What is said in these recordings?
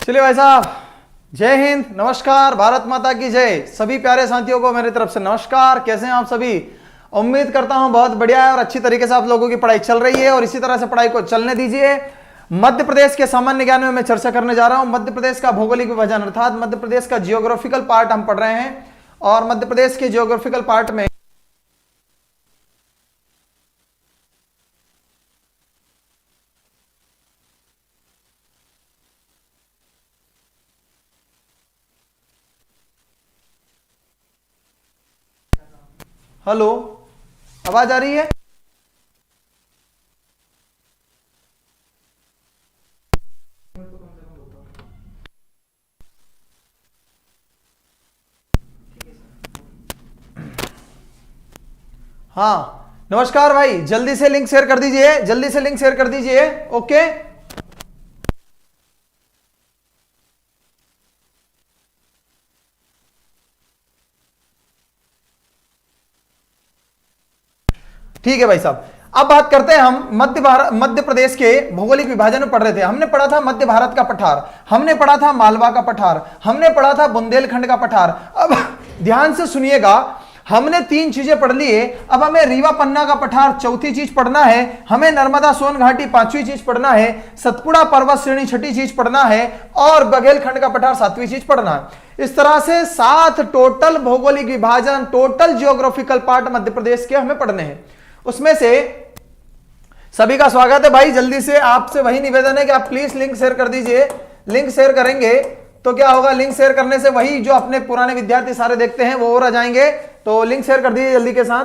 चलिए भाई साहब, जय हिंद, नमस्कार, भारत माता की जय। सभी प्यारे साथियों को मेरी तरफ से नमस्कार। कैसे हैं आप सभी? उम्मीद करता हूं बहुत बढ़िया है और अच्छी तरीके से आप लोगों की पढ़ाई चल रही है और इसी तरह से पढ़ाई को चलने दीजिए। मध्य प्रदेश के सामान्य ज्ञान में मैं चर्चा करने जा रहा हूं। मध्य प्रदेश का भौगोलिक विभाजन अर्थात मध्य प्रदेश का जियोग्राफिकल पार्ट हम पढ़ रहे हैं और मध्य प्रदेश के जियोग्राफिकल पार्ट में हेलो, आवाज आ रही है? हाँ, नमस्कार भाई, जल्दी से लिंक शेयर कर दीजिए, जल्दी से लिंक शेयर कर दीजिए। ओके, ठीक है भाई साहब। अब बात करते हैं हम मध्य प्रदेश के भौगोलिक विभाजन में पढ़ रहे थे। हमने पढ़ा था मध्य भारत का पठार, हमने पढ़ा था मालवा का पठार, हमने पढ़ा था बुंदेलखंड का पठार। अब ध्यान से सुनिएगा, हमने तीन चीजें पढ़ ली है। अब हमें रीवा पन्ना का पठार चौथी चीज पढ़ना है, हमें नर्मदा सोन घाटी पांचवी चीज पढ़ना है, सतपुड़ा पर्वत श्रेणी छठी चीज पढ़ना है और बघेलखंड का पठार सातवीं चीज पढ़ना है। इस तरह से 7 टोटल भौगोलिक विभाजन, total geographical part Madhya Pradesh के हमें पढ़ने हैं। उसमें से सभी का स्वागत है भाई। जल्दी से आपसे वही निवेदन है कि आप प्लीज लिंक शेयर कर दीजिए। लिंक शेयर करेंगे तो क्या होगा, लिंक शेयर करने से वही जो अपने पुराने विद्यार्थी सारे देखते हैं वो और आ जाएंगे। तो लिंक शेयर कर दीजिए जल्दी के साथ।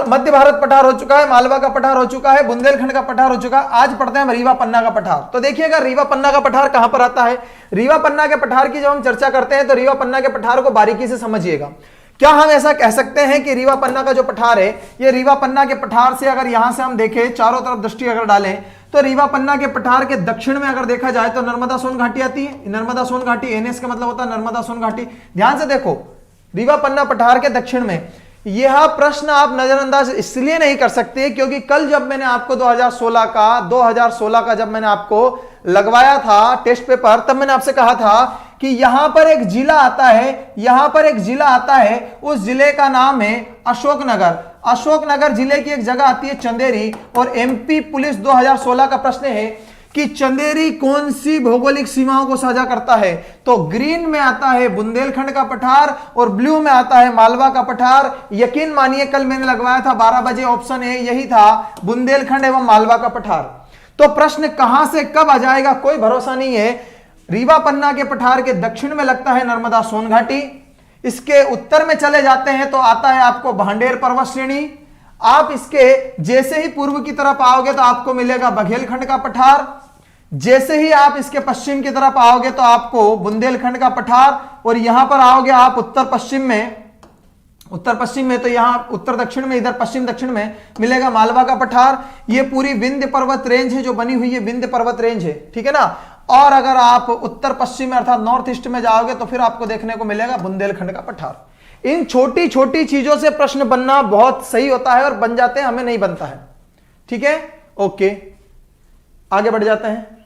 मध्य भारत पठार हो चुका है, मालवा का पठार हो चुका है, बुंदेलखंड का पठार हो चुका है। आज पढ़ते हैं रीवा पन्ना का पठार। तो देखिएगा रीवा पन्ना का पठार कहां पर आता है। रीवा पन्ना के पठार की जब हम चर्चा करते हैं तो रीवा पन्ना के पठार को बारीकी से समझिएगा। क्या हम ऐसा कह सकते हैं कि रीवा पन्ना का जो पठार है, ये रीवा पन्ना के पठार से अगर यहां से हम देखें, चारों तरफ दृष्टि अगर डालें, तो रीवा पन्ना के पठार के दक्षिण में अगर देखा जाए तो नर्मदा सोन घाटी आती है। नर्मदा सोन घाटी, एनएस का मतलब होता है नर्मदा सोन घाटी। ध्यान से देखो, रीवा पन्ना पठार के दक्षिण में। यह प्रश्न आप नजरअंदाज इसलिए नहीं कर सकते क्योंकि कल जब मैंने आपको 2016 का जब मैंने आपको लगवाया था टेस्ट पेपर, तब मैंने आपसे कहा था कि यहां पर एक जिला आता है, यहां पर एक जिला आता है, उस जिले का नाम है अशोकनगर। अशोकनगर जिले की एक जगह आती है चंदेरी। और एमपी पुलिस 2016 का प्रश्न है कि चंदेरी कौन सी भौगोलिक सीमाओं को साझा करता है। तो ग्रीन में आता है बुंदेलखंड का पठार और ब्लू में आता है मालवा का पठार। यकीन मानिए कल मैंने लगवाया था 12 बजे, ऑप्शन ए यही था, बुंदेलखंड एवं मालवा का पठार। तो प्रश्न कहां से कब आ जाएगा कोई भरोसा नहीं है। रीवा पन्ना के पठार के दक्षिण में लगता है नर्मदा सोन घाटी। इसके उत्तर में चले जाते हैं तो आता है आपको भांडेर पर्वत श्रेणी। आप इसके जैसे ही पूर्व की तरफ आओगे तो आपको मिलेगा बघेलखंड का पठार। जैसे ही आप इसके पश्चिम की तरफ आओगे तो आपको बुंदेलखंड का पठार। और यहां पर आओगे आप उत्तर पश्चिम में तो यहां उत्तर दक्षिण में, इधर पश्चिम दक्षिण में मिलेगा मालवा का पठार। ये पूरी विंध्य पर्वत रेंज है जो बनी हुई है, विंध्य पर्वत रेंज है, ठीक है ना। और अगर आप उत्तर पश्चिम में अर्थात नॉर्थ ईस्ट में जाओगे तो फिर आपको देखने को मिलेगा बुंदेलखंड का पठार। इन छोटी छोटी चीजों से प्रश्न बनना बहुत सही होता है और बन जाते हैं, हमें नहीं बनता है, ठीक है। ओके, आगे बढ़ जाते हैं।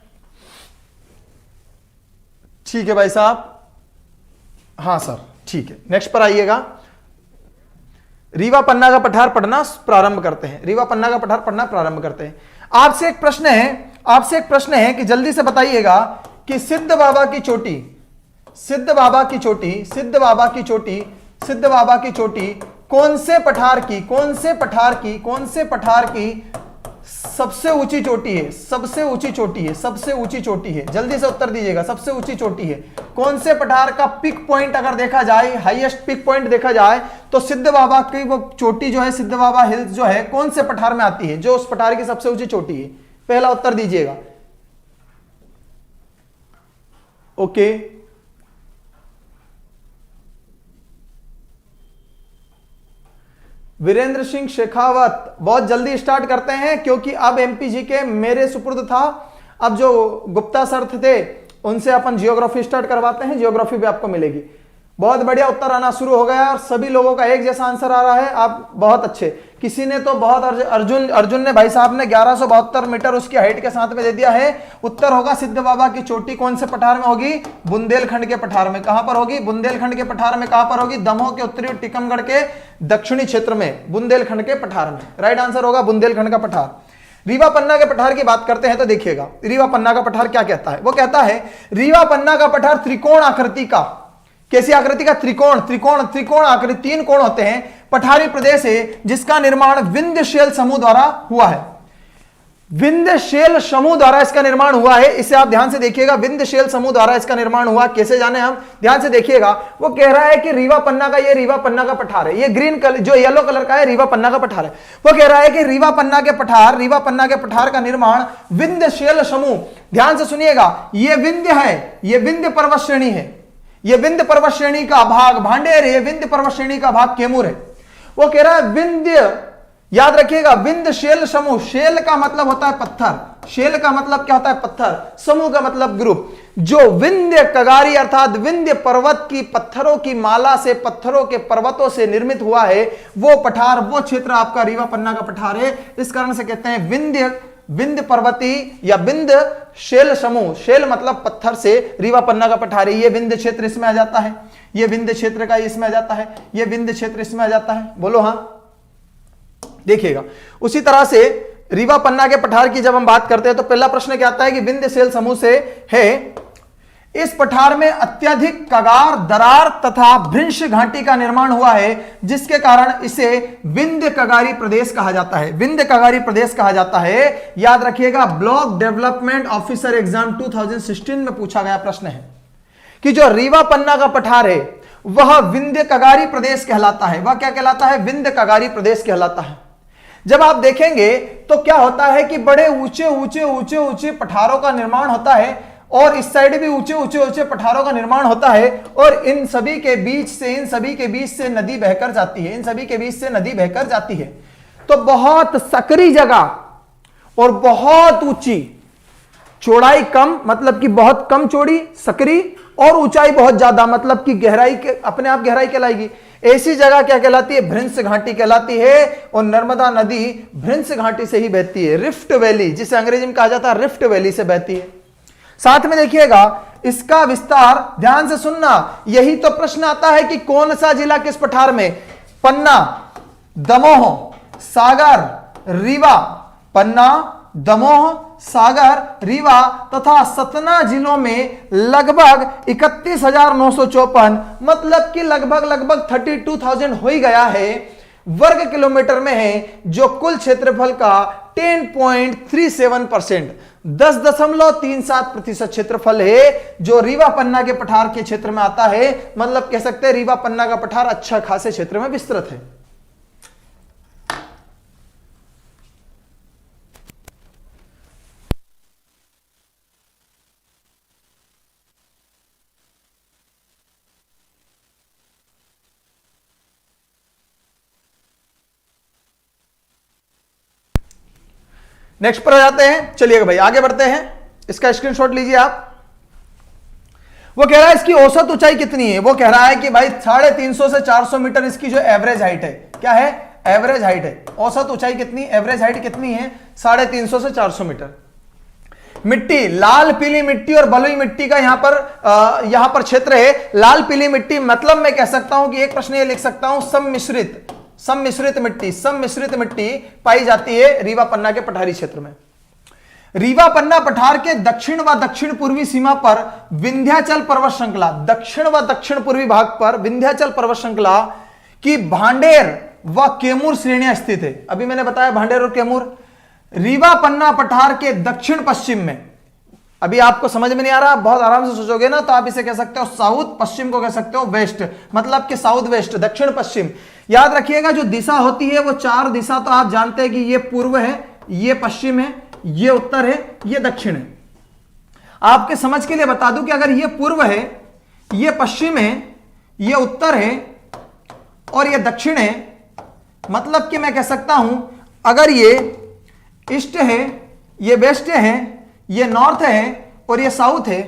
ठीक है भाई साहब, हाँ सर, ठीक है, नेक्स्ट पर आइएगा। रीवा पन्ना का पठार पढ़ना प्रारंभ करते हैं। रीवा पन्ना का पठार पढ़ना प्रारंभ करते हैं। आपसे एक प्रश्न है कि जल्दी से बताइएगा कि सिद्ध बाबा की चोटी कौन से पठार की सबसे ऊंची चोटी है। जल्दी से उत्तर दीजिएगा, सबसे ऊंची चोटी है। कौन से पठार का पिक पॉइंट अगर देखा जाए, हाईएस्ट पिक पॉइंट देखा जाए तो सिद्ध बाबा की वो चोटी जो है, सिद्ध बाबा हिल्स जो है, कौन से पठार में आती है, जो उस पठार की सबसे ऊंची चोटी है। पहला उत्तर दीजिएगा। ओके, वीरेंद्र सिंह शेखावत, बहुत जल्दी स्टार्ट करते हैं क्योंकि अब एमपीजी के मेरे सुपुर्द था। अब जो गुप्ता सर थे उनसे अपन जियोग्राफी स्टार्ट करवाते हैं, जियोग्राफी भी आपको मिलेगी। बहुत बढ़िया, उत्तर आना शुरू हो गया और सभी लोगों का एक जैसा आंसर आ रहा है। आप बहुत अच्छे। किसी ने तो बहुत अर्जुन ने, भाई साहब ने 1172 मीटर उसकी हाइट के साथ में दे दिया है। उत्तर होगा सिद्ध बाबा की चोटी कौन से पठार में होगी? बुंदेलखंड के पठार में। कहां पर होगी? बुंदेलखंड के पठार में। कहां पर होगी? दमोह के उत्तरी और टीकमगढ़ के दक्षिणी क्षेत्र में, बुंदेलखंड के पठार में। राइट आंसर होगा बुंदेलखंड का पठार। रीवा पन्ना के पठार की बात करते हैं तो देखिएगा रीवा पन्ना का पठार क्या कहता है। वो कहता है रीवा पन्ना का पठार त्रिकोण आकृति का, कैसी आकृति का? त्रिकोण। त्रिकोण त्रिकोण आकृति, 3 कोण होते हैं, पठारी प्रदेश है जिसका निर्माण विंध्य शैल समूह द्वारा हुआ है। विंध्य शैल समूह द्वारा इसका निर्माण हुआ है। इसे आप ध्यान से देखिएगा, विंध्य शैल समूह द्वारा इसका निर्माण हुआ। कैसे जाने हम? ध्यान से देखिएगा। वो कह रहा है कि रीवा पन्ना का, ये रीवा पन्ना का पठार है, ये ग्रीन कलर जो येलो कलर का है रीवा पन्ना का पठार है। वो कह रहा है कि रीवा पन्ना के पठार का निर्माण विंध्य शैल समूह, ध्यान से सुनिएगा, ये विंध्य है, ये विंध्य पर्वत श्रेणी है, ये विंध्य पर्वत श्रेणी का भाग भांडेर है, विंध्य पर्वत श्रेणी का भाग कैमूर है। वो कह रहा है विंध्य, याद रखिएगा, विंध्य शैल समूह, शैल का मतलब होता है पत्थर, शैल का मतलब क्या होता है? पत्थर, समूह का मतलब ग्रुप। जो विंध्य कगारी अर्थात विंध्य पर्वत की पत्थरों की माला से, पत्थरों के पर्वतों से निर्मित हुआ है, वो पठार, वो क्षेत्र आपका रीवा पन्ना का पठार है। इस कारण से कहते हैं विंध्य पर्वती या विंध्य शैल समूह, शैल मतलब पत्थर से रीवा पन्ना का पठार है। ये विंध्य क्षेत्र इसमें आ जाता है, ये विंध्य क्षेत्र का इसमें आ जाता है, ये विंध्य क्षेत्र इसमें आ जाता है। बोलो हां। देखिएगा उसी तरह से रीवा पन्ना के पठार की जब हम बात करते हैं तो पहला प्रश्न क्या आता है कि विंध्य शैल समूह से है। इस पठार में अत्यधिक कगार, दरार तथा भृंश घाटी का निर्माण हुआ है, जिसके कारण इसे विंध्य कगारी प्रदेश कहा जाता है। विंध्य कगारी प्रदेश कहा जाता है। याद रखिएगा, ब्लॉक डेवलपमेंट ऑफिसर एग्जाम 2016 में पूछा गया प्रश्न है कि जो रीवा पन्ना का पठार है वह विंध्य कगारी प्रदेश कहलाता है। वह क्या कहलाता है? विंध्य कगारी प्रदेश कहलाता है। जब आप देखेंगे तो क्या होता है कि बड़े ऊंचे ऊंचे ऊंचे ऊंचे पठारों का निर्माण होता है और इस साइड भी ऊंचे ऊंचे ऊंचे पठारों का निर्माण होता है और इन सभी के बीच से नदी बहकर जाती है, इन सभी के बीच से नदी बहकर जाती है। तो बहुत सकरी जगह और बहुत ऊंची, चौड़ाई कम मतलब कि बहुत कम चौड़ी सकरी, और ऊंचाई बहुत ज्यादा मतलब कि गहराई के अपने आप गहराई कहलाएगी। ऐसी जगह क्या कहलाती है? भृंश घाटी कहलाती है। और नर्मदा नदी भृंश घाटी से ही बहती है, रिफ्ट वैली, जिसे अंग्रेजी में कहा जाता है रिफ्ट वैली से बहती है। साथ में देखिएगा इसका विस्तार, ध्यान से सुनना, यही तो प्रश्न आता है कि कौन सा जिला किस पठार में? पन्ना, दमोह, सागर, रीवा, पन्ना, दमोह, सागर, रीवा तथा सतना जिलों में लगभग 31,954 मतलब कि लगभग 32,000 हो ही गया है वर्ग किलोमीटर में है, जो कुल क्षेत्रफल का 10.37%, 10.37% क्षेत्रफल है जो रीवा पन्ना के पठार के क्षेत्र में आता है। मतलब कह सकते हैं रीवा पन्ना का पठार अच्छा खासे क्षेत्र में विस्तृत है। नेक्स्ट पर आ जाते हैं। चलिए भाई आगे बढ़ते हैं, इसका स्क्रीनशॉट लीजिए आप। वो कह रहा है इसकी औसत ऊंचाई कितनी है? वो कह रहा है कि भाई 350 से 400 मीटर इसकी जो एवरेज हाइट है। क्या है? एवरेज हाइट है। औसत ऊंचाई कितनी, एवरेज हाइट कितनी है? 350 से 400 मीटर। मिट्टी, लाल पीली मिट्टी और बलुई मिट्टी का यहां पर क्षेत्र है। लाल पीली मिट्टी मतलब मैं कह सकता हूं कि एक प्रश्न ये लिख सकता हूं, सम्मिश्रित मिट्टी पाई जाती है रीवा पन्ना के पठारी क्षेत्र में। रीवा पन्ना पठार के दक्षिण व दक्षिण पूर्वी सीमा पर विंध्याचल पर्वत श्रृंखला, दक्षिण व दक्षिण पूर्वी भाग पर विंध्याचल पर्वत श्रृंखला की भांडेर व कैमूर श्रेणियां स्थित है। अभी मैंने बताया भांडेर और कैमूर। रीवा पन्ना पठार के दक्षिण पश्चिम में, अभी आपको समझ में नहीं आ रहा, बहुत आराम से सोचोगे ना तो आप इसे कह सकते हो साउथ, पश्चिम को कह सकते हो वेस्ट, मतलब कि साउथ वेस्ट, दक्षिण पश्चिम। याद रखिएगा जो दिशा होती है वो 4 दिशा तो आप जानते हैं कि ये पूर्व है, ये पश्चिम है, ये उत्तर है, ये दक्षिण है। आपके समझ के लिए बता दूं कि अगर ये पूर्व है, ये पश्चिम है, ये उत्तर है और ये दक्षिण है, मतलब कि मैं कह सकता हूं अगर ये ईस्ट है, ये वेस्ट है, ये नॉर्थ है और ये साउथ है,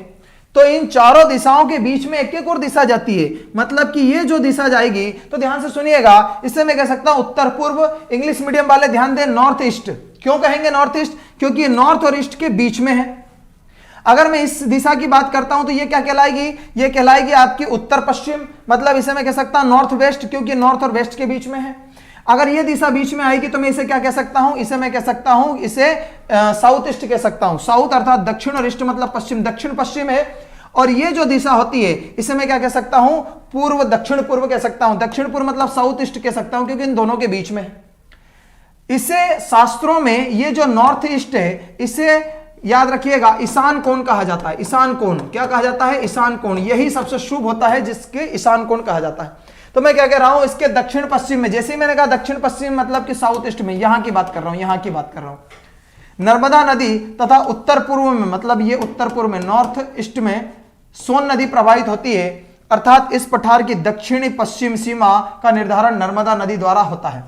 तो इन चारों दिशाओं के बीच में एक एक और दिशा जाती है, मतलब कि ये जो दिशा जाएगी, तो ध्यान से सुनिएगा, इससे मैं कह सकता हूं उत्तर पूर्व। इंग्लिश मीडियम वाले ध्यान दें, नॉर्थ ईस्ट। क्यों कहेंगे नॉर्थ ईस्ट? क्योंकि नॉर्थ और ईस्ट के बीच में है। अगर मैं इस दिशा की बात करता हूं तो ये क्या कहलाएगी? ये कहलाएगी आपकी उत्तर पश्चिम, मतलब इसे मैं कह सकता हूं नॉर्थ वेस्ट, क्योंकि नॉर्थ और वेस्ट के बीच में है। अगर ये दिशा बीच में आएगी तो मैं इसे क्या कह सकता हूं? इसे मैं कह सकता हूं, इसे साउथ ईस्ट कह सकता हूं। साउथ अर्थात दक्षिण और ईस्ट मतलब पश्चिम, दक्षिण पश्चिम है। और ये जो दिशा होती है इसे मैं क्या कह सकता हूं? पूर्व दक्षिण पूर्व कह सकता हूं। दक्षिण पूर्व मतलब साउथ ईस्ट कह सकता हूं, क्योंकि इन दोनों के बीच में है। इसे शास्त्रों में ये जो नॉर्थ ईस्ट है, इसे याद रखिएगा ईशान कोण कहा जाता है। ईशान कोण क्या कहा जाता है? ईशान कोण। यही सबसे शुभ होता है जिसके ईशान कोण कहा जाता है। तो मैं क्या कह रहा हूं? इसके दक्षिण पश्चिम में, जैसे ही मैंने कहा दक्षिण पश्चिम मतलब कि साउथ ईस्ट में, यहां की बात कर रहा हूं, यहां की बात कर रहा हूं। नर्मदा नदी तथा उत्तर पूर्व में, मतलब ये उत्तर पूर्व में नॉर्थ ईस्ट में सोन नदी प्रवाहित होती है, अर्थात इस पठार की दक्षिणी पश्चिम सीमा का निर्धारण नर्मदा नदी द्वारा होता है।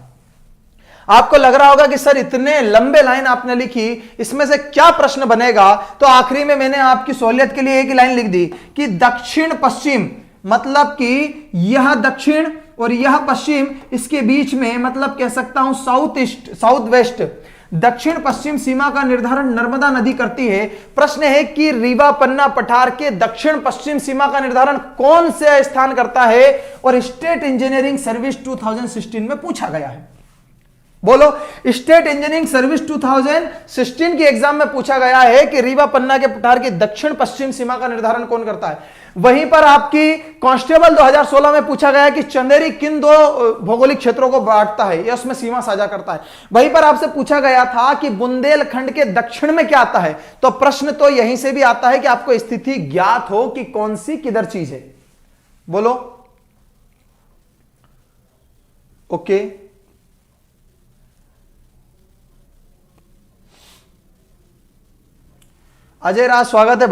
आपको लग रहा होगा कि सर इतने लंबे लाइन आपने लिखी, इसमें से क्या प्रश्न बनेगा? तो आखिरी में मैंने आपकी सहूलियत के लिए एक ही लाइन लिख दी कि दक्षिण पश्चिम, मतलब कि यह दक्षिण और यह पश्चिम, इसके बीच में मतलब कह सकता हूं साउथ ईस्ट, साउथ वेस्ट, दक्षिण पश्चिम सीमा का निर्धारण नर्मदा नदी करती है। प्रश्न है कि रीवा पन्ना पठार के दक्षिण पश्चिम सीमा का निर्धारण कौन से स्थान करता है? और स्टेट इंजीनियरिंग सर्विस 2016 में पूछा गया है। बोलो, स्टेट इंजीनियरिंग सर्विस 2016 की एग्जाम में पूछा गया है कि रीवा पन्ना के पठार की दक्षिण पश्चिम सीमा का निर्धारण कौन करता है। वहीं पर आपकी कांस्टेबल 2016 में पूछा गया है कि चंदेरी किन दो भौगोलिक क्षेत्रों को बांटता है या उसमें सीमा साझा करता है। वहीं पर आपसे पूछा गया था कि बुंदेलखंड के दक्षिण में क्या आता है। तो प्रश्न तो यहीं से भी आता है कि आपको स्थिति ज्ञात हो कि कौन सी किधर चीज है। बोलो, ओके। अजय राज, स्वागत है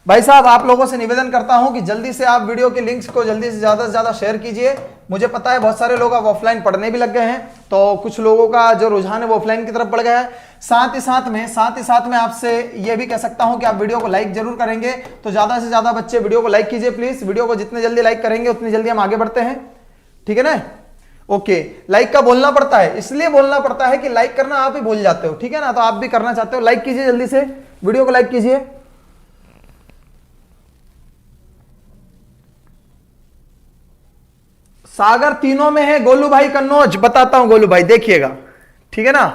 भाई साहब। आप लोगों से निवेदन करता हूं कि जल्दी से आप वीडियो के लिंक्स को जल्दी से ज्यादा शेयर कीजिए। मुझे पता है बहुत सारे लोग अब ऑफलाइन पढ़ने भी लग गए हैं, तो कुछ लोगों का जो रुझान है वो ऑफलाइन की तरफ बढ़ गया है। साथ ही साथ में आपसे ये भी कह सकता हूं कि आप वीडियो को लाइक जरूर करेंगे। तो ज्यादा से ज्यादा बच्चे वीडियो को लाइक कीजिए प्लीज। वीडियो को जितने जल्दी लाइक करेंगे उतनी जल्दी हम आगे बढ़ते हैं, ठीक है ना? ओके, लाइक का बोलना पड़ता है, इसलिए बोलना पड़ता है कि लाइक करना आप ही भूल जाते हो, ठीक है ना? तो आप भी करना चाहते हो, लाइक कीजिए, जल्दी से वीडियो को लाइक कीजिए। सागर तीनों में है गोलू भाई कन्नौज, बताता हूं गोलू भाई, देखिएगा, ठीक है ना?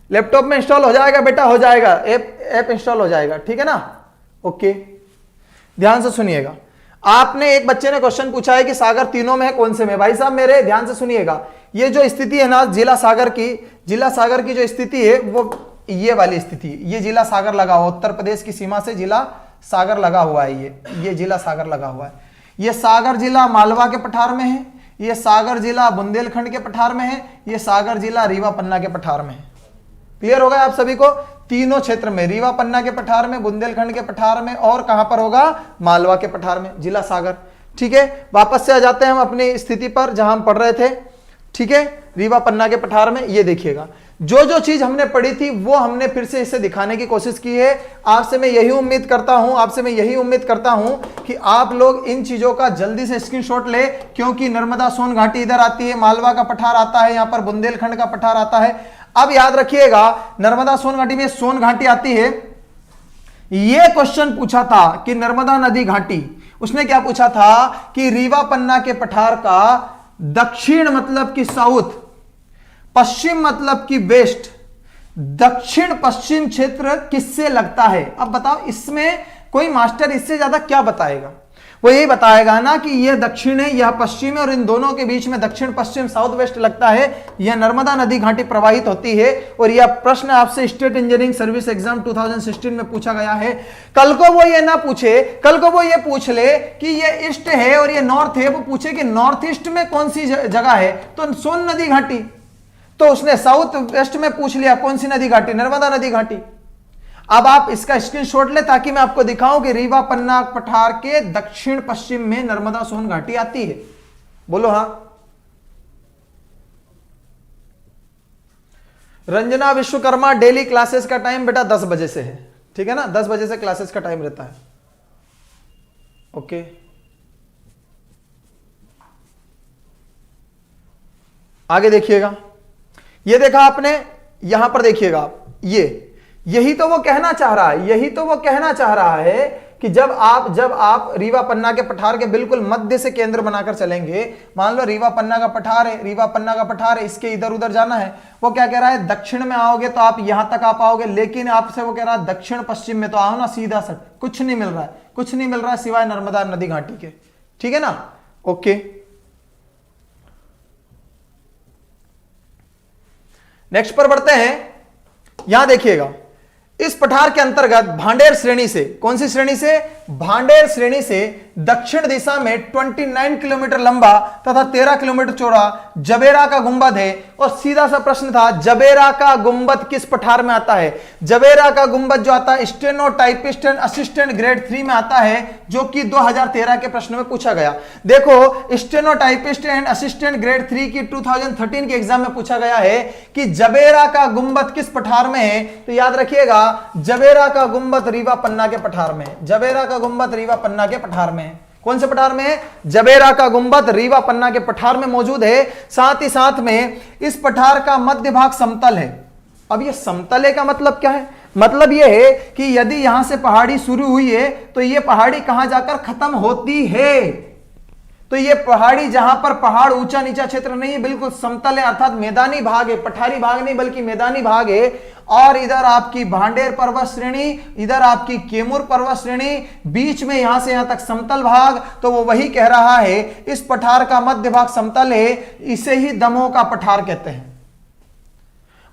लैपटॉप में इंस्टॉल हो जाएगा बेटा, हो जाएगा, ऐप इंस्टॉल हो जाएगा, ठीक है ना? ओके, ध्यान से सुनिएगा। आपने एक बच्चे ने क्वेश्चन पूछा है कि सागर तीनों में है, कौन से में? भाई साहब मेरे ध्यान से सुनिएगा, ये जो स्थिति है ना जिला सागर की जो स्थिति है वो ये वाली स्थिति, ये जिला सागर लगा हुआ, उत्तर प्रदेश की सीमा से जिला सागर लगा हुआ है। ये जिला सागर लगा हुआ है। ये सागर जिला मालवा के पठार में है, ये सागर जिला बुंदेलखंड के पठार में है, ये सागर जिला रीवा पन्ना के पठार में है। क्लियर होगा आप सभी को? तीनों क्षेत्र में, रीवा पन्ना के पठार में, बुंदेलखंड के पठार में, और कहां पर होगा? मालवा के पठार में, जिला सागर, ठीक है? वापस से आ जाते हैं हम अपनी स्थिति पर जहां हम पढ़ रहे थे, ठीक है? रीवा पन्ना के पठार में ये देखिएगा, जो चीज हमने पढ़ी थी वो हमने फिर से इसे दिखाने की कोशिश की है। आपसे मैं यही उम्मीद करता हूं कि आप लोग इन चीजों का जल्दी से स्क्रीनशॉट ले, क्योंकि नर्मदा सोन घाटी इधर आती है, मालवा का पठार आता है, यहां पर बुंदेलखंड का पठार आता है। अब याद रखिएगा, नर्मदा सोन घाटी में सोन घाटी आती है। यह क्वेश्चन पूछा था कि नर्मदा नदी घाटी, उसने क्या पूछा था कि रीवा पन्ना के पठार का दक्षिण मतलब कि साउथ, पश्चिम मतलब कि वेस्ट, दक्षिण पश्चिम क्षेत्र किससे लगता है? अब बताओ, इसमें कोई मास्टर इससे ज्यादा क्या बताएगा? वो यही बताएगा ना कि यह दक्षिण है, यह पश्चिम है, और इन दोनों के बीच में दक्षिण पश्चिम साउथ वेस्ट लगता है। यह नर्मदा नदी घाटी प्रवाहित होती है। और यह प्रश्न आपसे स्टेट इंजीनियरिंग सर्विस एग्जाम 2016 में पूछा गया है। कल को वो ये ना पूछे, कल को वो ये पूछ ले कि ये ईस्ट है और ये नॉर्थ है, वो पूछे कि नॉर्थ ईस्ट में कौन सी जगह है, तो सोन नदी घाटी। तो उसने साउथ वेस्ट में पूछ लिया कौन सी नदी घाटी? नर्मदा नदी घाटी। अब आप इसका स्क्रीनशॉट ले ताकि मैं आपको दिखाऊं कि रीवा पन्ना पठार के दक्षिण पश्चिम में नर्मदा सोन घाटी आती है। बोलो हां। रंजना विश्वकर्मा, डेली क्लासेस का टाइम बेटा 10 बजे से है, ठीक है ना? 10 बजे से क्लासेस का टाइम रहता है। ओके, आगे देखिएगा, ये देखा आपने, यहां पर देखिएगा आप, यही तो वो कहना चाह रहा है, यही तो वो कहना चाह रहा है कि जब आप रीवा पन्ना के पठार के बिल्कुल मध्य से केंद्र बनाकर चलेंगे, मान लो रीवा पन्ना का पठार है, रीवा पन्ना का पठार है, इसके इधर उधर जाना है, वो क्या कह रहा है, दक्षिण में आओगे तो आप यहां तक आ पाओगे, लेकिन आपसे वो कह रहा है दक्षिण पश्चिम में तो आओ ना, सीधा सट, कुछ नहीं मिल रहा है, कुछ नहीं मिल रहा है सिवाय नर्मदा नदी घाटी के, ठीक है ना। ओके, नेक्स्ट पर बढ़ते हैं, यहां देखिएगा, इस पठार के अंतर्गत भांडेर श्रेणी से, कौन सी श्रेणी से, भांडेर श्रेणी से दक्षिण दिशा में 29 किलोमीटर लंबा तथा 13 किलोमीटर चौड़ा जबेरा का गुंबद है। और सीधा सा प्रश्न था, जबेरा का गुंबद किस पठार में आता है? जबेरा का गुंबद जो आता है स्टेनोटाइपिस्ट एंड असिस्टेंट ग्रेड 3 में आता है, जो कि 2013 के प्रश्न में पूछा गया। देखो, स्टेनोटाइपिस्ट एंड असिस्टेंट ग्रेड 3 की 2013 के एग्जाम में पूछा गया है कि जबेरा का गुंबद किस पठार में है, तो याद रखिएगा जबेरा का गुंबद रीवा पन्ना के पठार में, जबेरा का गुंबद रीवा पन्ना के पठार में। कौन से पठार में है? जबेरा का गुंबद रीवा पन्ना के पठार में मौजूद है। साथ ही साथ में इस पठार का मध्य भाग समतल है। अब ये समतल है का मतलब क्या है? मतलब ये है कि यदि यहां से पहाड़ी शुरू हुई है तो ये पहाड़ी कहां जाकर खत्म होती है? तो ये पहाड़ी जहां पर पहाड़ ऊंचा नीचा क्षेत्र नहीं है, बिल्कुल समतल है, अर्थात मैदानी भाग है, पठारी भाग नहीं बल्कि मैदानी भाग है। और इधर आपकी भांडेर पर्वत श्रेणी, इधर आपकी केमूर पर्वत श्रेणी, बीच में यहां से यहां तक समतल भाग। तो वो वही कह रहा है इस पठार का मध्य भाग समतल है, इसे ही दमोह का पठार कहते हैं।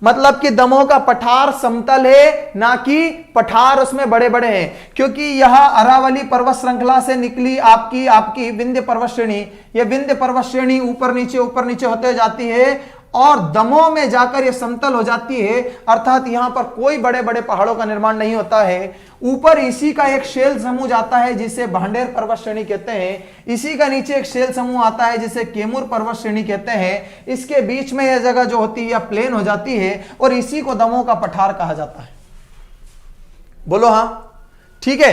मतलब कि दमोह का पठार समतल है, ना कि पठार उसमें बड़े बड़े हैं, क्योंकि यह अरावली पर्वत श्रृंखला से निकली आपकी विंध्य पर्वत श्रेणी, यह विंध्य पर्वत श्रेणी ऊपर नीचे होते जाती है और दमोह में जाकर यह समतल हो जाती है। अर्थात यहां पर कोई बड़े बड़े पहाड़ों का निर्माण नहीं होता है। ऊपर इसी का एक शेल समूह जाता है जिसे भांडेर पर्वत श्रेणी कहते हैं, इसी का नीचे एक शेल समूह आता है जिसे केमूर पर्वत श्रेणी कहते हैं। इसके बीच में यह जगह जो होती है यह प्लेन हो जाती है और इसी को दमोह का पठार कहा जाता है। बोलो हां, ठीक है।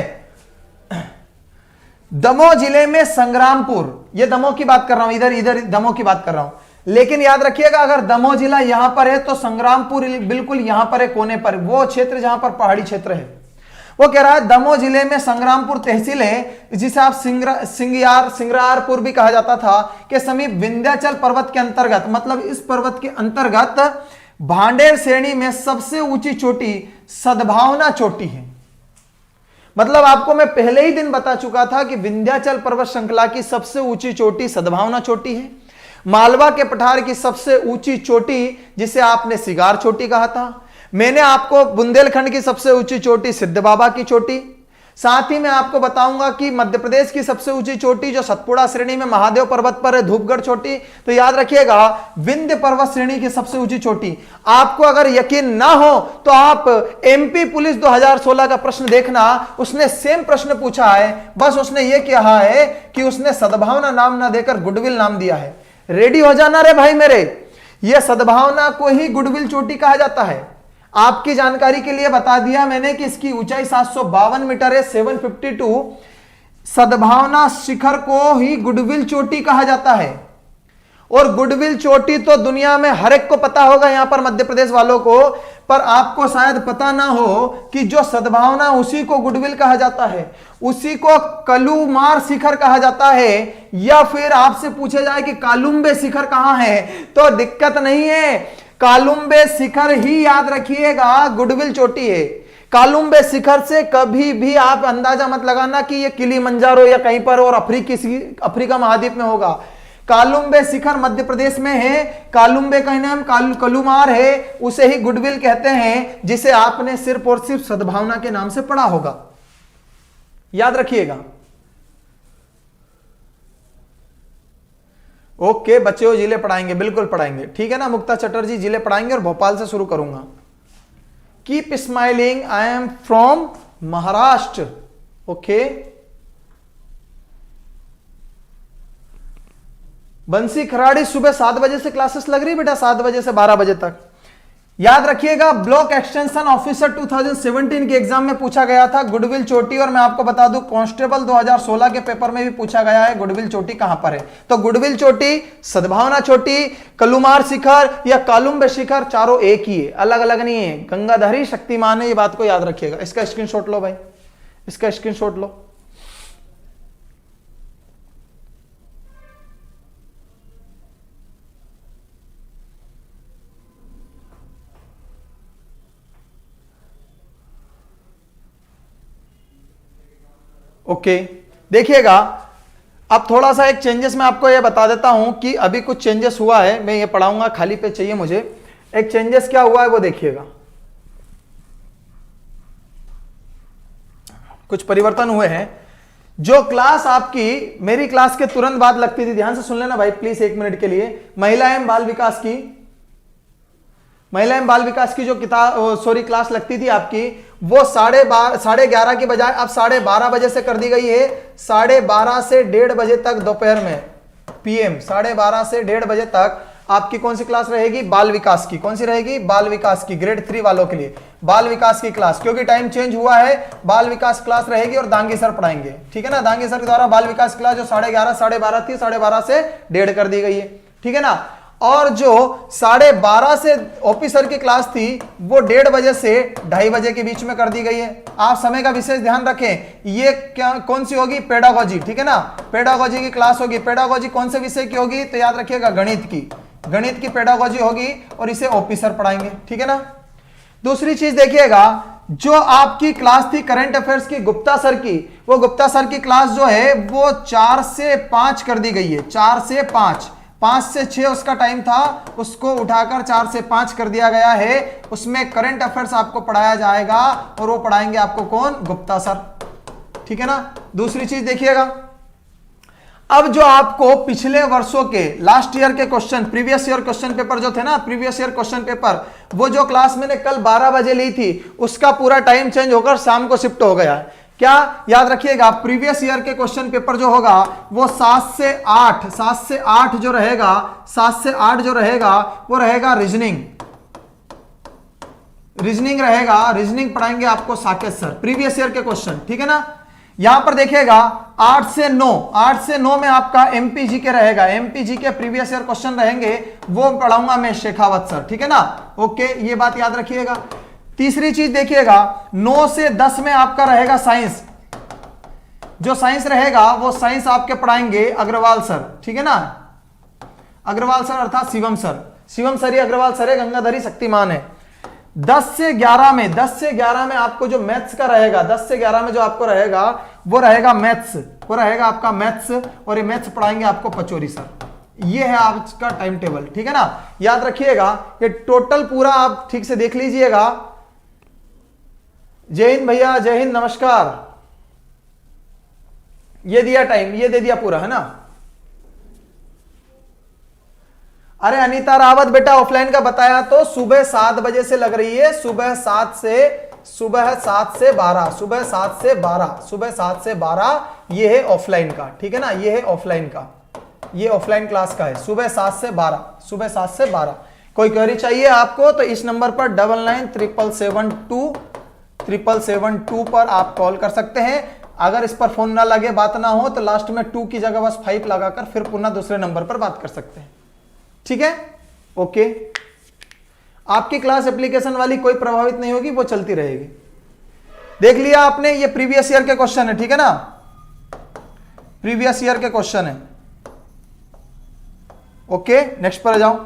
दमोह जिले में संग्रामपुर, यह दमोह की बात कर रहा हूं, इधर दमोह की बात कर रहा हूं, लेकिन याद रखिएगा अगर दमोह जिला यहां पर है तो संग्रामपुर बिल्कुल यहां पर है, कोने पर, वो क्षेत्र जहां पर पहाड़ी क्षेत्र है। वो कह रहा है दमोह जिले में संग्रामपुर तहसील है, जिसे आप सिंगरारपुर भी कहा जाता था, के समीप विंध्याचल पर्वत के अंतर्गत, मतलब इस पर्वत के अंतर्गत भांडेर श्रेणी में सबसे ऊंची चोटी सद्भावना चोटी है। मतलब आपको मैं पहले ही दिन बता चुका था कि विंध्याचल पर्वत श्रृंखला की सबसे ऊंची चोटी सद्भावना चोटी है। मालवा के पठार की सबसे ऊंची चोटी जिसे आपने सिगार चोटी कहा था। मैंने आपको बुंदेलखंड की सबसे ऊंची चोटी सिद्ध बाबा की चोटी, साथ ही मैं आपको बताऊंगा कि मध्य प्रदेश की सबसे ऊंची चोटी जो सतपुड़ा श्रेणी में महादेव पर्वत पर है, धूपगढ़ चोटी। तो याद रखिएगा विंध्य पर्वत श्रेणी की सबसे ऊंची चोटी। आपको अगर यकीन ना हो तो आप एमपी पुलिस 2016 का प्रश्न देखना, उसने सेम प्रश्न पूछा है, बस उसने ये कहा है कि उसने सद्भावना नाम ना देकर गुडविल नाम दिया है। रेडी हो जाना रे भाई मेरे, यह सद्भावना को ही गुडविल चोटी कहा जाता है। आपकी जानकारी के लिए बता दिया मैंने कि इसकी ऊंचाई 752 मीटर है, 752। सद्भावना शिखर को ही गुडविल चोटी कहा जाता है। और गुडविल चोटी तो दुनिया में हर एक को पता होगा, यहां पर मध्य प्रदेश वालों को, पर आपको शायद पता ना हो कि जो सद्भावना उसी को गुडविल कहा जाता है, उसी को कलुमार शिखर कहा जाता है। या फिर आपसे पूछा जाए कि कालुम्बे शिखर कहां है, तो दिक्कत नहीं है, कालुम्बे शिखर ही याद रखिएगा गुडविल चोटी है। कालुम्बे शिखर से कभी भी आप अंदाजा मत लगाना कि ये किलिमंजारो या कहीं पर और अफ्रीका महाद्वीप में होगा। कालुम्बे शिखर मध्य प्रदेश में है। कालुम्बे का नाम कलुमार है, उसे ही गुडविल कहते हैं, जिसे आपने सिर्फ और सिर्फ सद्भावना के नाम से पढ़ा होगा, याद रखिएगा। ओके बच्चे, वो जिले पढ़ाएंगे, बिल्कुल पढ़ाएंगे, ठीक है ना। मुक्ता चटर्जी जिले पढ़ाएंगे और भोपाल से शुरू करूंगा। Keep smiling, I am from Maharashtra. Okay, बंसी खराड़ी सुबह 7 बजे से क्लासेस लग रही बेटा, 7 बजे से 12 बजे तक। याद रखिएगा, ब्लॉक एक्सटेंशन ऑफिसर 2017 के एग्जाम में पूछा गया था गुडविल चोटी, और मैं आपको बता दूं कांस्टेबल 2016 के पेपर में भी पूछा गया है गुडविल चोटी कहां पर है। तो गुडविल चोटी, सद्भावना चोटी, कलुमार शिखर या कालुम्ब शिखर, चारों एक ही है, अलग अलग नहीं है। गंगाधरी शक्तिमान है, ये बात को याद रखिएगा। इसका स्क्रीनशॉट लो भाई, इसका स्क्रीनशॉट लो। ओके देखिएगा, अब थोड़ा सा एक चेंजेस मैं आपको ये बता देता हूं कि अभी कुछ चेंजेस हुआ है, मैं ये पढ़ाऊंगा, खाली पे चाहिए मुझे। एक चेंजेस क्या हुआ है वो देखिएगा, कुछ परिवर्तन हुए हैं। जो क्लास आपकी मेरी क्लास के तुरंत बाद लगती थी, ध्यान से सुन लेना भाई प्लीज 1 मिनट के लिए, महिला एवं बाल विकास की, महिला एवं बाल विकास की जो क्लास लगती थी आपकी, वो 11:30 की बजाय अब 12:30 बजे से कर दी गई है। 12:30 से 1:30 बजे तक दोपहर में, पीएम 12:30 से 1:30 बजे तक आपकी कौन सी क्लास रहेगी? बाल विकास की। कौन सी रहेगी? बाल विकास की, ग्रेड 3 वालों के लिए बाल विकास की क्लास, क्योंकि टाइम चेंज हुआ है, बाल विकास क्लास रहेगी और दांगी सर पढ़ाएंगे, ठीक है ना। दांगी सर के द्वारा बाल विकास क्लास जो 11:30 12:30 थी, 12:30 से 1:30 कर दी गई है, ठीक है ना। और जो 12:30 से ओपी सर की क्लास थी, वो 1:30 बजे से 2:30 बजे के बीच में कर दी गई है। आप समय का विशेष ध्यान रखें। ये क्या कौन सी होगी? पेडागोजी, ठीक है ना, पेडागोजी की क्लास होगी। पेडागोजी कौन से विषय की होगी? तो याद रखिएगा गणित की, गणित की पेडागोजी होगी और इसे ओपी सर पढ़ाएंगे, ठीक है ना। दूसरी चीज देखिएगा, जो आपकी क्लास थी करंट अफेयर्स की गुप्ता सर की, वो गुप्ता सर की क्लास जो है वो 4 से 5 कर दी गई है। 4 से 5, 5 से 6 उसका टाइम था, उसको उठाकर 4 से 5 कर दिया गया है। उसमें करंट अफेयर्स आपको पढ़ाया जाएगा और वो पढ़ाएंगे आपको कौन? गुप्ता सर, ठीक है ना। दूसरी चीज देखिएगा, अब जो आपको पिछले वर्षों के लास्ट ईयर के question, previous year question paper जो थे ना, प्रीवियस ईयर क्वेश्चन पेपर, वो जो क्लास मैंने कल 12 बजे ली थी, उसका पूरा टाइम चेंज होकर शाम को शिफ्ट हो गया है। क्या याद रखिएगा, प्रीवियस ईयर के क्वेश्चन पेपर जो होगा वो 7 से 8 जो रहेगा, 7 से 8 जो रहेगा वो रहेगा रीजनिंग रहेगा। रीजनिंग पढ़ाएंगे आपको साकेत सर, प्रीवियस ईयर के क्वेश्चन, ठीक है ना। यहां पर देखिएगा 8 से 9 में आपका एमपीजी के रहेगा, एमपीजी के प्रीवियस ईयर क्वेश्चन रहेंगे, वो पढ़ाऊंगा मैं शेखावत सर, ठीक है ना। ओके, ये बात याद रखिएगा। तीसरी चीज देखिएगा, 9 से 10 में आपका रहेगा साइंस, जो साइंस रहेगा वो साइंस आपके पढ़ाएंगे अग्रवाल सर, ठीक है ना। अग्रवाल सर अर्थात शिवम सर ही अग्रवाल सर है, गंगाधरी शक्तिमान है। 10 से 11 में आपको जो मैथ्स का रहेगा, 10 से 11 में जो आपको रहेगा वो रहेगा मैथ्स, वो रहेगा आपका मैथ्स, और ये मैथ्स पढ़ाएंगे आपको पचौरी सर। ये है आज का टाइम टेबल, ठीक है ना। याद रखिएगा, ये टोटल पूरा आप ठीक से देख लीजिएगा। जय हिंद भैया, जय हिंद, नमस्कार। ये दिया टाइम, ये दे दिया पूरा, है ना। अरे अनीता रावत बेटा ऑफलाइन का बताया तो सुबह 7 बजे से लग रही है, सुबह 7 से 12 ये है ऑफलाइन का, ठीक है ना। ये है ऑफलाइन का, ये ऑफलाइन क्लास का है, सुबह 7 से 12। कोई क्वेरी चाहिए आपको तो इस नंबर पर 997772 पर आप कॉल कर सकते हैं। अगर इस पर फोन ना लगे, बात ना हो, तो लास्ट में 2 की जगह बस 5 लगाकर फिर पुनः दूसरे नंबर पर बात कर सकते हैं, ठीक है। ओके, आपकी क्लास एप्लीकेशन वाली कोई प्रभावित नहीं होगी, वो चलती रहेगी। देख लिया आपने, ये प्रीवियस ईयर के क्वेश्चन है, ठीक है ना, प्रीवियस ईयर के क्वेश्चन है। ओके, नेक्स्ट पर आ जाओ।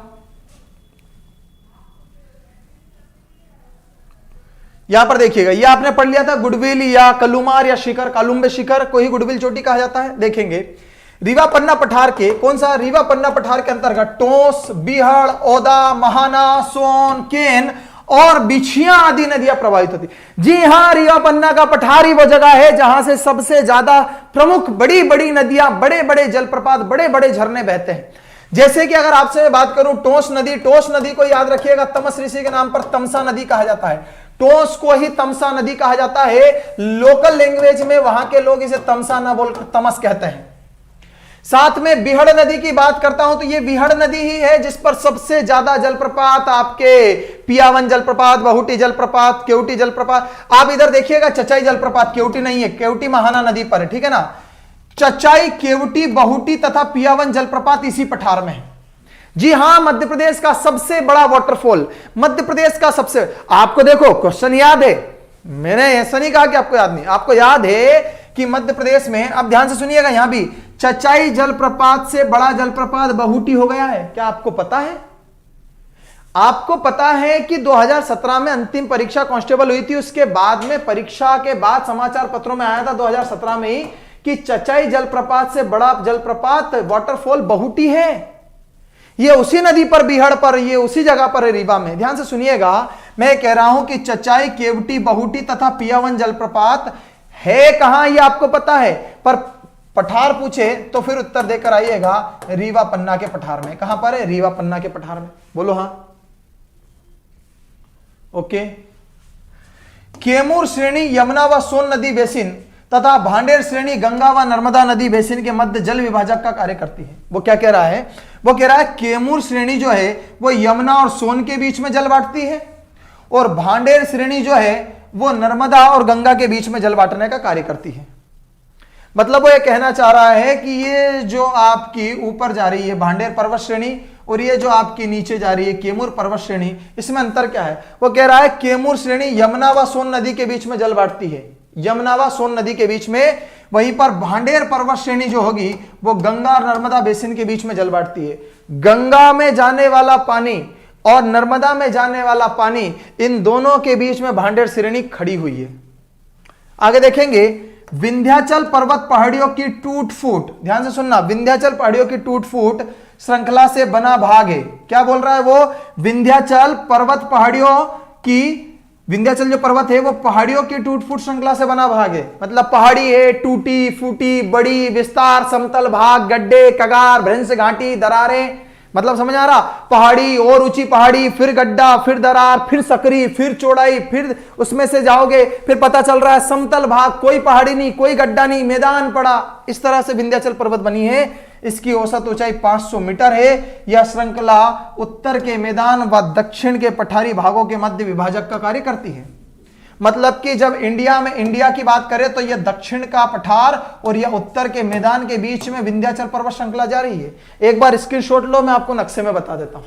यहां पर देखिएगा, ये आपने पढ़ लिया था गुडविल या कलुमार या शिखर, कालुम्बे शिखर को ही गुडविल चोटी कहा जाता है। देखेंगे रीवा पन्ना पठार के, कौन सा? रीवा पन्ना पठार के अंतर्गत टोंस, बिहड़, ओदा, महाना, सोन, केन और बिछिया आदि नदियां प्रवाहित होती। जी हां, रीवा पन्ना का पठार ही वो जगह है जहां से सबसे ज्यादा प्रमुख बड़ी बड़ी नदियां, बड़े बड़े जलप्रपात, बड़े बड़े झरने बहते हैं। जैसे कि अगर आपसे मैं बात करूं टोंस नदी को याद रखिएगा, तमस ऋषि के नाम पर तमसा नदी कहा जाता है। टोंस को ही तमसा नदी कहा जाता है। लोकल लैंग्वेज में वहां के लोग इसे तमसा ना बोलकर तमस कहते हैं। साथ में बिहड़ नदी की बात करता हूं तो ये बिहड़ नदी ही है जिस पर सबसे ज्यादा जलप्रपात आपके पियावन जलप्रपात, बहुटी जलप्रपात, केवटी जलप्रपात। आप इधर देखिएगा चचाई जलप्रपात, केवटी नहीं है, केवटी महाना नदी पर है, ठीक है ना। चचाई, केवटी, बहुटी तथा पियावन जलप्रपात इसी पठार में है। जी हां, मध्य प्रदेश का सबसे बड़ा वाटरफॉल, मध्य प्रदेश का सबसे, आपको देखो क्वेश्चन याद है, मैंने ऐसा नहीं कहा कि आपको याद नहीं, आपको याद है कि मध्य प्रदेश में, अब ध्यान से सुनिएगा, यहां भी चचाई जलप्रपात से बड़ा जलप्रपात बहुटी हो गया है। क्या आपको पता है? आपको पता है कि 2017 में अंतिम परीक्षा कांस्टेबल हुई थी, उसके बाद में परीक्षा के बाद समाचार पत्रों में आया था 2017 में ही कि चचाई जलप्रपात से बड़ा जलप्रपात वाटरफॉल बहुटी है। ये उसी नदी पर, बिहड़ पर, ये उसी जगह पर है, रीवा में। ध्यान से सुनिएगा, मैं कह रहा हूं कि चचाई, केवटी, बहुटी तथा पियावन जलप्रपात है कहां, ये आपको पता है, पर पठार पूछे तो फिर उत्तर देकर आइएगा रीवा पन्ना के पठार में। कहां पर है? रीवा पन्ना के पठार में। बोलो हां, ओके। केमूर श्रेणी यमुना व सोन नदी बेसिन तथा भांडेर श्रेणी गंगा व नर्मदा नदी बेसिन के मध्य जल विभाजक का कार्य करती है। वो क्या कह रहा है? वो कह रहा है केमूर श्रेणी जो है वो यमुना और सोन के बीच में जल बांटती है, और भांडेर श्रेणी जो है वो नर्मदा और गंगा के बीच में जल बांटने का कार्य करती है। मतलब वो ये कहना चाह रहा है कि ये जो आपकी ऊपर जा रही है भांडेर पर्वत श्रेणी, और ये जो आपकी नीचे जा रही है केमूर पर्वत श्रेणी, इसमें अंतर क्या है? वो कह रहा है केमूर श्रेणी यमुना व सोन नदी के बीच में जल बांटती है, यमुना व सोन नदी के बीच में। वहीं पर भांडेर पर्वत श्रेणी जो होगी वो गंगा और नर्मदा बेसिन के बीच में जल बांटती है। गंगा में जाने वाला पानी और नर्मदा में जाने वाला पानी, इन दोनों के बीच में भांडेर श्रेणी खड़ी हुई है। आगे देखेंगे, विंध्याचल पर्वत पहाड़ियों की टूट फूट, ध्यान से सुनना, विंध्याचल पहाड़ियों की टूट फूट श्रृंखला से बना भाग है। क्या बोल रहा है वो? विंध्याचल पर्वत पहाड़ियों की, विंध्याचल जो पर्वत है वो पहाड़ियों की टूट फूट श्रृंखला से बना भाग है। मतलब पहाड़ी है, टूटी फूटी, बड़ी, विस्तार, समतल भाग, गड्ढे, कगार, भ्रंश घाटी, दरारें। मतलब समझ आ रहा? पहाड़ी और ऊंची पहाड़ी, फिर गड्ढा, फिर दरार, फिर सकरी, फिर चौड़ाई, फिर उसमें से जाओगे फिर पता चल रहा है समतल भाग, कोई पहाड़ी नहीं, कोई गड्ढा नहीं, मैदान पड़ा। इस तरह से विंध्याचल पर्वत बनी है। इसकी औसत ऊंचाई 500 मीटर है। यह श्रृंखला उत्तर के मैदान व दक्षिण के पठारी भागों के मध्य विभाजक का कार्य करती है। मतलब कि जब इंडिया की बात करें तो यह दक्षिण का पठार और यह उत्तर के मैदान के बीच में विंध्याचल पर्वत श्रृंखला जा रही है। एक बार स्क्रीनशॉट लो, मैं आपको नक्शे में बता देता हूं।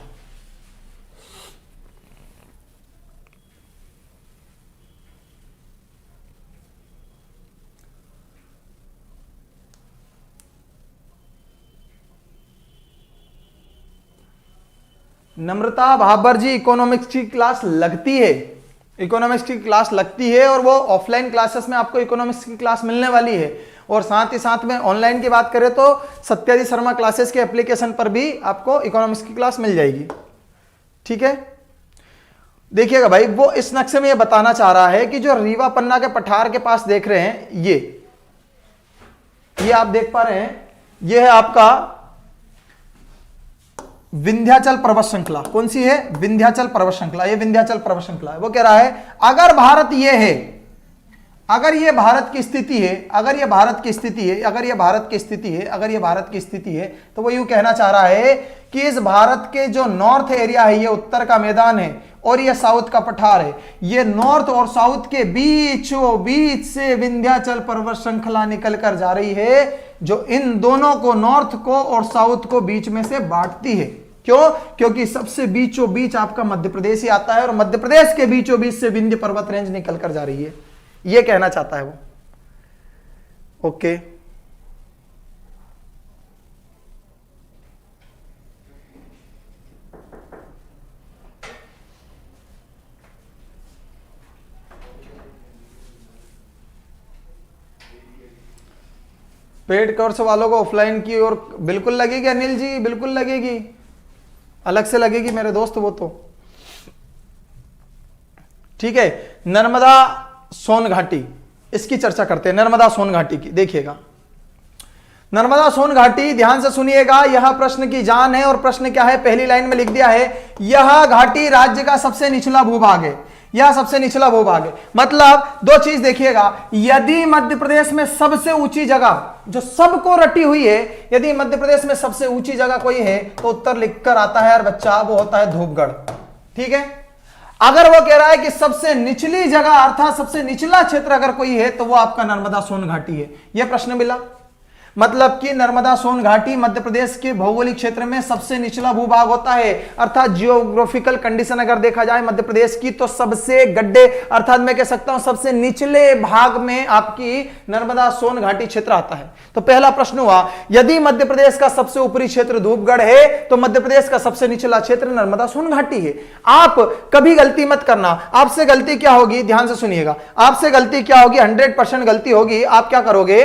नम्रता भाबर जी, इकोनॉमिक्स की क्लास लगती है, इकोनॉमिक्स की क्लास लगती है, और वो ऑफलाइन क्लासेस में आपको इकोनॉमिक्स की क्लास मिलने वाली है। और साथ ही साथ में ऑनलाइन की बात करें तो सत्याजी शर्मा क्लासेस के एप्लीकेशन पर भी आपको इकोनॉमिक्स की क्लास मिल जाएगी। ठीक है, देखिएगा भाई, वो इस नक्शे में ये बताना चाह रहा है कि जो रीवा पन्ना के पठार के पास देख रहे हैं, ये आप देख पा रहे हैं, ये है आपका विंध्याचल पर्वत श्रृंखला। कौन सी है? विंध्याचल पर्वत श्रृंखला। ये विंध्याचल पर्वत श्रृंखला है। वो कह रहा है अगर भारत ये है, अगर ये भारत की स्थिति है, अगर ये भारत की स्थिति है, अगर ये भारत की स्थिति है, अगर ये भारत की स्थिति है, तो वो यूं कहना चाह रहा है कि इस भारत के जो नॉर्थ एरिया है, ये उत्तर का मैदान है और ये साउथ का पठार है। ये नॉर्थ और साउथ के बीचों बीच से विंध्याचल पर्वत श्रृंखला निकल कर जा रही है, जो इन दोनों को, नॉर्थ को और साउथ को बीच में से बांटती है। क्यों? क्योंकि सबसे बीचों बीच आपका मध्य प्रदेश ही आता है, और मध्य प्रदेश के बीचों बीच से विंध्य पर्वत रेंज निकल कर जा रही है। ये कहना चाहता है वो। ओके, पेड कोर्स वालों को ऑफलाइन की ओर बिल्कुल लगेगी अनिल जी, बिल्कुल लगेगी, अलग से लगेगी मेरे दोस्त वो तो। ठीक है, नर्मदा सोन घाटी, इसकी चर्चा करते हैं। नर्मदा सोन घाटी की देखिएगा, नर्मदा सोन घाटी, ध्यान से सुनिएगा, यह प्रश्न की जान है। और प्रश्न क्या है? पहली लाइन में लिख दिया है, यह घाटी राज्य का सबसे निचला भूभाग है। यह सबसे निचला भूभाग है। मतलब दो चीज देखिएगा, यदि मध्य प्रदेश में सबसे ऊंची जगह जो सबको रटी हुई है, यदि मध्य प्रदेश में सबसे ऊंची जगह कोई है तो उत्तर लिखकर आता है यार बच्चा, वो होता है धूपगढ़। ठीक है, अगर वो कह रहा है कि सबसे निचली जगह अर्थात सबसे निचला क्षेत्र अगर कोई है तो वो आपका नर्मदा सोन घाटी है। यह प्रश्न मिला, मतलब कि नर्मदा सोन घाटी मध्य प्रदेश के भौगोलिक क्षेत्र में सबसे निचला भूभाग होता है, अर्थात जियोग्राफिकल कंडीशन अगर देखा जाए मध्य प्रदेश की तो सबसे गड्ढे अर्थात मैं कह सकता हूं सबसे निचले भाग में आपकी नर्मदा सोन घाटी क्षेत्र आता है। तो पहला प्रश्न हुआ, यदि मध्य प्रदेश का सबसे ऊपरी क्षेत्र धूपगढ़ है तो मध्य प्रदेश का सबसे निचला क्षेत्र नर्मदा सोन घाटी है। आप कभी गलती मत करना, आपसे गलती क्या होगी, ध्यान से सुनिएगा, आपसे गलती क्या होगी, 100% गलती होगी। आप क्या करोगे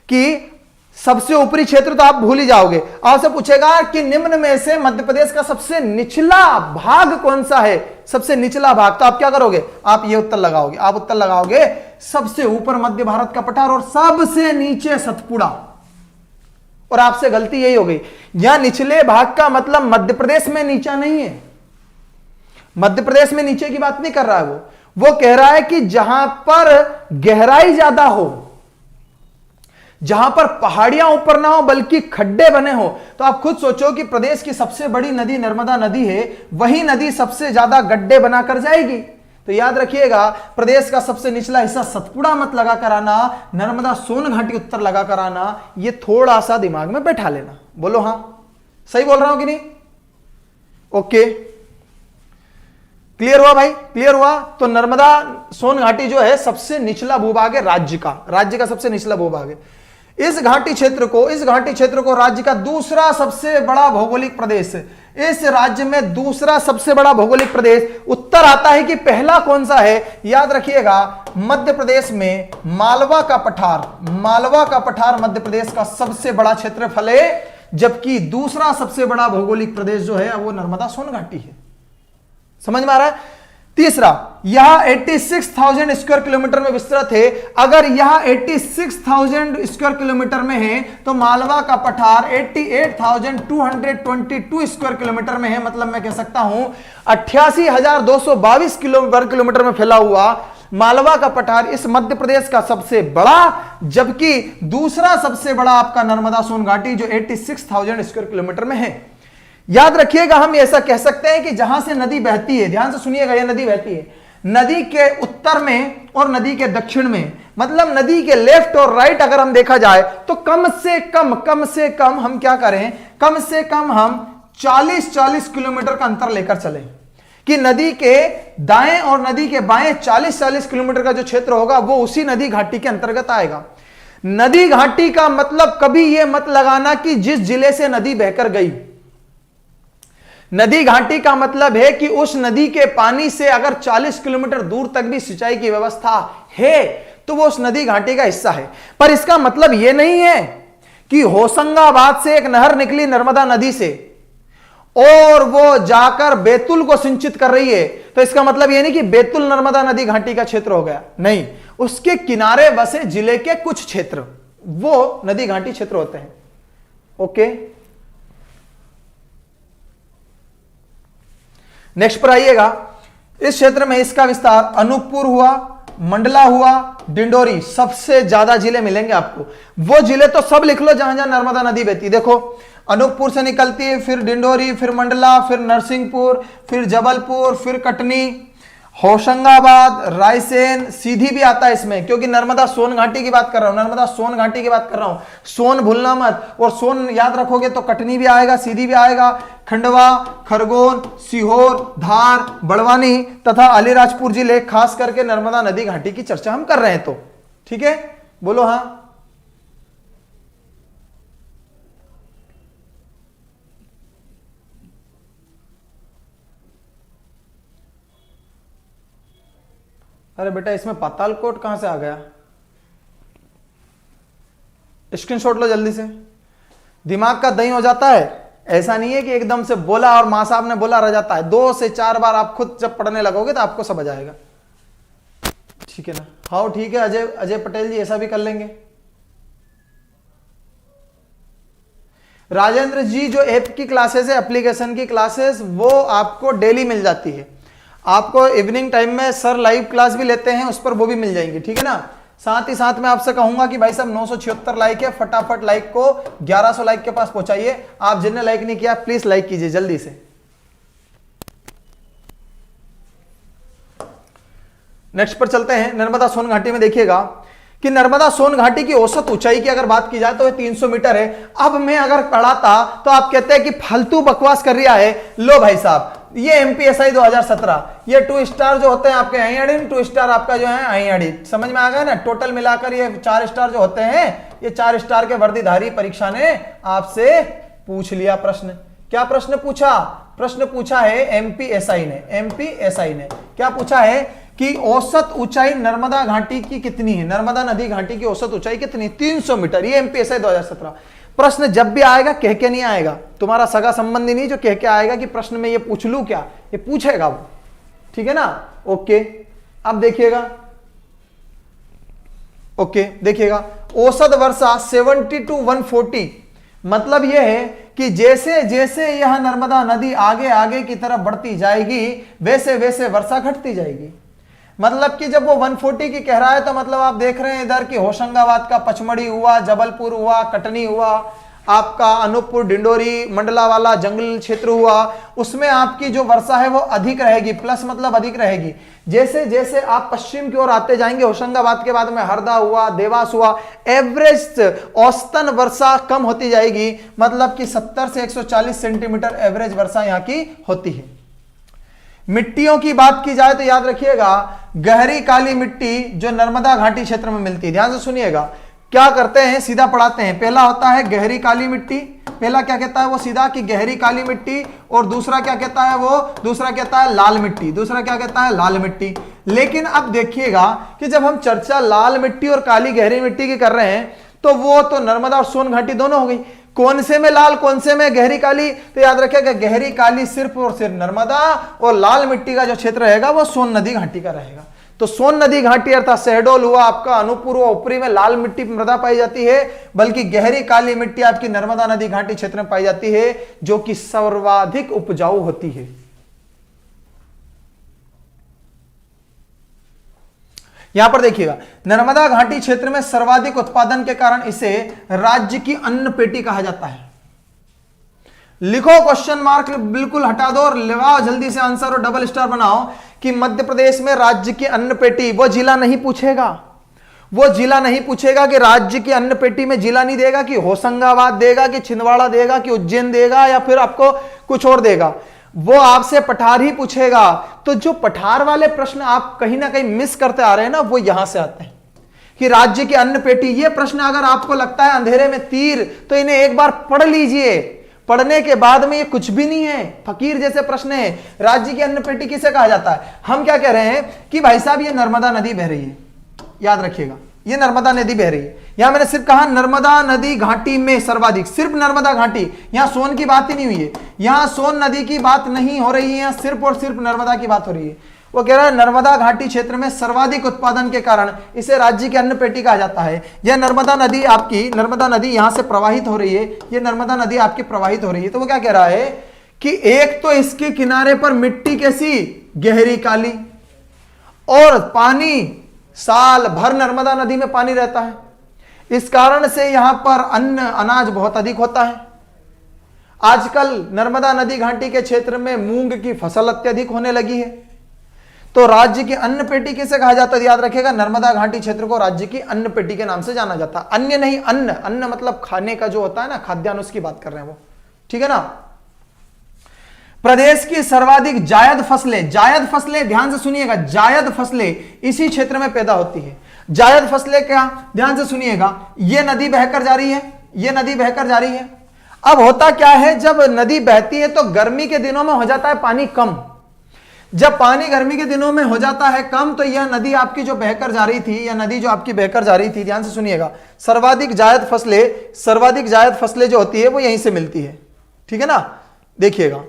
कि सबसे ऊपरी क्षेत्र तो आप भूल ही जाओगे, आपसे पूछेगा कि निम्न में से मध्य प्रदेश का सबसे निचला भाग कौन सा है, सबसे निचला भाग, तो आप क्या करोगे, आप ये उत्तर लगाओगे, आप उत्तर लगाओगे सबसे ऊपर मध्य भारत का पठार और सबसे नीचे सतपुड़ा। और आपसे गलती यही हो गई, यहां निचले भाग का मतलब मध्य प्रदेश में नीचा नहीं है, मध्य प्रदेश में नीचे की बात नहीं कर रहा है वो कह रहा है कि जहां पर गहराई ज्यादा हो, जहां पर पहाड़ियां ऊपर ना हो बल्कि खड्डे बने हो। तो आप खुद सोचो कि प्रदेश की सबसे बड़ी नदी नर्मदा नदी है, वही नदी सबसे ज्यादा गड्ढे बनाकर जाएगी। तो याद रखिएगा, प्रदेश का सबसे निचला हिस्सा सतपुड़ा मत लगा कर आना, नर्मदा सोन घाटी उत्तर लगा कर आना, ये थोड़ा सा दिमाग में बैठा लेना। बोलो हां, सही बोल रहा हूं कि नहीं? ओके, क्लियर हुआ भाई, क्लियर हुआ। तो नर्मदा सोन घाटी जो है सबसे निचला भूभाग है राज्य का सबसे निचला भूभाग है। इस घाटी क्षेत्र को राज्य का दूसरा सबसे बड़ा भौगोलिक प्रदेश है। इस राज्य में दूसरा सबसे बड़ा भौगोलिक प्रदेश उत्तर आता है कि पहला कौन सा है, याद रखिएगा, मध्य प्रदेश में मालवा का पठार मध्य प्रदेश का सबसे बड़ा क्षेत्रफल है, जबकि दूसरा सबसे बड़ा भौगोलिक प्रदेश जो है वो नर्मदा सोन घाटी है। समझ में आ रहा है? तीसरा, यह 86,000 स्क्वायर किलोमीटर में विस्तृत है। अगर यह 86,000 स्क्वायर किलोमीटर में है तो मालवा का पठार 88,222 स्क्वायर किलोमीटर में है। मतलब मैं कह सकता हूं 88,222 वर्ग किलोमीटर में फैला हुआ मालवा का पठार इस मध्य प्रदेश का सबसे बड़ा, जबकि दूसरा सबसे बड़ा आपका नर्मदा सोन घाटी जो 86,000 स्क्वायर किलोमीटर में है। याद रखिएगा, हम ऐसा कह सकते हैं कि जहां से नदी बहती है, ध्यान से सुनिएगा, यह नदी बहती है, नदी के उत्तर में और नदी के दक्षिण में, मतलब नदी के लेफ्ट और राइट अगर हम देखा जाए तो कम से कम हम क्या करें, कम से कम हम 40-40 किलोमीटर का अंतर लेकर चलें कि नदी के दाएं और नदी के बाएं 40-40 किलोमीटर का जो क्षेत्र होगा वो उसी नदी घाटी के अंतर्गत आएगा। नदी घाटी का मतलब कभी यह मत लगाना कि जिस जिले से नदी बहकर गई, नदी घाटी का मतलब है कि उस नदी के पानी से अगर 40 किलोमीटर दूर तक भी सिंचाई की व्यवस्था है तो वो उस नदी घाटी का हिस्सा है। पर इसका मतलब यह नहीं है कि होशंगाबाद से एक नहर निकली नर्मदा नदी से और वो जाकर बैतूल को सिंचित कर रही है, तो इसका मतलब यह नहीं कि बैतूल नर्मदा नदी घाटी का क्षेत्र हो गया, नहीं, उसके किनारे बसे जिले के कुछ क्षेत्र वो नदी घाटी क्षेत्र होते हैं। ओके, नेक्स्ट पर आइएगा। इस क्षेत्र में इसका विस्तार अनूपपुर हुआ, मंडला हुआ, डिंडोरी, सबसे ज्यादा जिले मिलेंगे आपको। वो जिले तो सब लिख लो जहां जहां नर्मदा नदी बहती। देखो, अनूपपुर से निकलती है, फिर डिंडोरी, फिर मंडला, फिर नरसिंहपुर, फिर जबलपुर, फिर कटनी, होशंगाबाद, रायसेन, सीधी भी आता है इसमें, क्योंकि नर्मदा सोन घाटी की बात कर रहा हूं, नर्मदा सोन घाटी की बात कर रहा हूं, सोन भूलना मत, और सोन याद रखोगे तो कटनी भी आएगा, सीधी भी आएगा, खंडवा, खरगोन, सीहोर, धार, बड़वानी तथा अलीराजपुर जिले, खास करके नर्मदा नदी घाटी की चर्चा हम कर रहे हैं। तो ठीक है, बोलो हां। अरे बेटा, इसमें पातालकोट कहां से आ गया? स्क्रीनशॉट लो जल्दी से। दिमाग का दही हो जाता है, ऐसा नहीं है कि एकदम से बोला और मां साहब ने बोला रह जाता है। 2 से 4 बार आप खुद जब पढ़ने लगोगे तो आपको समझ आएगा। ठीक है ना? हाँ ठीक है, अजय पटेल जी ऐसा भी कर लेंगे। राजेंद्र जी, जो ऐप की क्लासेस है, एप्लीकेशन की क्लासेस, वो आपको डेली मिल जाती है। आपको इवनिंग टाइम में सर लाइव क्लास भी लेते हैं, उस पर वो भी मिल जाएंगी। ठीक है ना? साथ ही साथ मैं आपसे कहूंगा कि भाई साहब 976 लाइक है, फटाफट लाइक को 1100 लाइक के पास पहुंचाइए। आप जिन्हें लाइक नहीं किया प्लीज लाइक कीजिए जल्दी से। नेक्स्ट पर चलते हैं। नर्मदा सोन घाटी में देखिएगा कि नर्मदा सोन घाटी की औसत ऊंचाई की अगर बात की जाए तो ये 300 मीटर है। अब मैं अगर पढ़ाता तो आप कहते हैं कि फालतू बकवास कर रहा है। लो भाई साहब, ये एमपीएसआई 2017, ये 2 स्टार जो होते हैं आपके आईआईडी, 2 स्टार आपका जो है आईआईडी, समझ में आ गया ना। टोटल मिलाकर ये 4 स्टार जो होते हैं, ये 4 स्टार के वर्दीधारी परीक्षा ने आपसे पूछ लिया प्रश्न। क्या प्रश्न पूछा? प्रश्न पूछा है एमपीएसआई ने क्या पूछा है कि औसत ऊंचाई नर्मदा घाटी की कितनी है, नर्मदा नदी घाटी की औसत ऊंचाई कितनी, 300 मीटर। ये एमपीएसआई 2017। प्रश्न जब भी आएगा कह के नहीं आएगा, तुम्हारा सगा संबंधी नहीं जो कह के आएगा कि प्रश्न में ये पूछ लूं क्या, ये पूछेगा वो, ठीक है ना। ओके, अब देखिएगा, ओके देखिएगा, औसत वर्षा 70 to 140। मतलब यह है कि जैसे जैसे यह नर्मदा नदी आगे आगे की तरफ बढ़ती जाएगी वैसे वैसे वर्षा घटती जाएगी। मतलब कि जब वो 140 की कह रहा है तो मतलब आप देख रहे हैं इधर कि होशंगाबाद का पचमढ़ी हुआ, जबलपुर हुआ, कटनी हुआ, आपका अनूपपुर, डिंडोरी, मंडला वाला जंगल क्षेत्र हुआ, उसमें आपकी जो वर्षा है वो अधिक रहेगी। प्लस मतलब अधिक रहेगी। जैसे जैसे आप पश्चिम की ओर आते जाएंगे, होशंगाबाद के बाद में हरदा हुआ, देवास हुआ, एवरेज औसतन वर्षा कम होती जाएगी। मतलब कि 70 से 140 सेंटीमीटर एवरेज वर्षा यहाँ की होती है। मिट्टियों की बात की जाए तो याद रखिएगा, गहरी काली मिट्टी जो नर्मदा घाटी क्षेत्र में मिलती है, ध्यान से सुनिएगा। क्या करते हैं, सीधा पढ़ाते हैं। पहला होता है गहरी काली मिट्टी, पहला क्या कहता है वो सीधा कि गहरी काली मिट्टी, और दूसरा क्या कहता है वो, दूसरा कहता है लाल मिट्टी, दूसरा क्या कहता है लाल मिट्टी। लेकिन अब देखिएगा कि जब हम चर्चा लाल मिट्टी और काली गहरी मिट्टी की कर रहे हैं तो वो तो नर्मदा और सोन घाटी दोनों हो गई। कौन से में लाल, कौन से में गहरी काली? तो याद रखिएगा गहरी काली सिर्फ और सिर्फ नर्मदा, और लाल मिट्टी का जो क्षेत्र रहेगा वो सोन नदी घाटी का रहेगा। तो सोन नदी घाटी अर्थात शहडोल हुआ, आपका अनूपपुर हुआ, ऊपरी में लाल मिट्टी मृदा पाई जाती है, बल्कि गहरी काली मिट्टी आपकी नर्मदा नदी घाटी क्षेत्र में पाई जाती है, जो कि सर्वाधिक उपजाऊ होती है। यहां पर देखिएगा, नर्मदा घाटी क्षेत्र में सर्वाधिक उत्पादन के कारण इसे राज्य की अन्न पेटी कहा जाता है। लिखो, क्वेश्चन मार्क बिल्कुल हटा दो और लगाओ जल्दी से आंसर और डबल स्टार बनाओ कि मध्य प्रदेश में राज्य की अन्न पेटी, वो जिला नहीं पूछेगा, वो जिला नहीं पूछेगा कि राज्य की अन्न पेटी में जिला नहीं देगा कि होशंगाबाद देगा कि छिंदवाड़ा देगा कि उज्जैन देगा या फिर आपको कुछ और देगा, वो आपसे पठार ही पूछेगा। तो जो पठार वाले प्रश्न आप कहीं ना कहीं मिस करते आ रहे हैं ना, वो यहां से आते हैं कि राज्य की अन्न पेटी। ये प्रश्न अगर आपको लगता है अंधेरे में तीर, तो इन्हें एक बार पढ़ लीजिए, पढ़ने के बाद में ये कुछ भी नहीं है, फकीर जैसे प्रश्न है। राज्य की अन्न पेटी किसे कहा जाता है? हम क्या कह रहे हैं कि भाई साहब ये नर्मदा नदी बह रही है, याद रखिएगा ये नर्मदा नदी बह रही है। यहां मैंने सिर्फ कहा नर्मदा नदी घाटी में सर्वाधिक, सिर्फ नर्मदा घाटी, यहां सोन की बात ही नहीं हुई है, यहां सोन नदी की बात नहीं हो रही है, सिर्फ और सिर्फ नर्मदा की बात हो रही है। वो कह रहा है नर्मदा घाटी क्षेत्र में सर्वाधिक उत्पादन के कारण इसे राज्य की अन्न पेटी कहा जाता है। यह नर्मदा नदी आपकी, नर्मदा नदी यहां से प्रवाहित हो रही है, यह नर्मदा नदी आपकी प्रवाहित हो रही है। तो वो क्या कह रहा है कि एक तो इसके किनारे पर मिट्टी कैसी, गहरी काली, और पानी साल भर नर्मदा नदी में पानी रहता है, इस कारण से यहां पर अन्न अनाज बहुत अधिक होता है। आजकल नर्मदा नदी घाटी के क्षेत्र में मूंग की फसल अत्यधिक होने लगी है। तो राज्य की अन्न पेटी किसे कहा जाता है? याद रखिएगा नर्मदा घाटी क्षेत्र को राज्य की अन्न पेटी के नाम से जाना जाता है। अन्य नहीं, अन्न, अन्न मतलब खाने का जो होता है ना, खाद्यान्न, उसकी बात कर रहे हैं वो, ठीक है ना। प्रदेश की सर्वाधिक जायद फसलें, जायद फसलें ध्यान से सुनिएगा, जायद फसलें इसी क्षेत्र में पैदा होती है। जायद फसलें क्या, ध्यान से सुनिएगा, ये नदी बहकर जा रही है, ये नदी बहकर जा रही है। अब होता क्या है, जब नदी बहती है तो गर्मी के दिनों में हो जाता है पानी कम। जब पानी गर्मी के दिनों में हो जाता है कम, तो यह नदी आपकी जो बहकर जा रही थी, यह नदी जो आपकी बहकर जा रही थी, ध्यान से सुनिएगा, सर्वाधिक जायद फसलें जो होती है वो यहीं से मिलती है, ठीक है ना। देखिएगा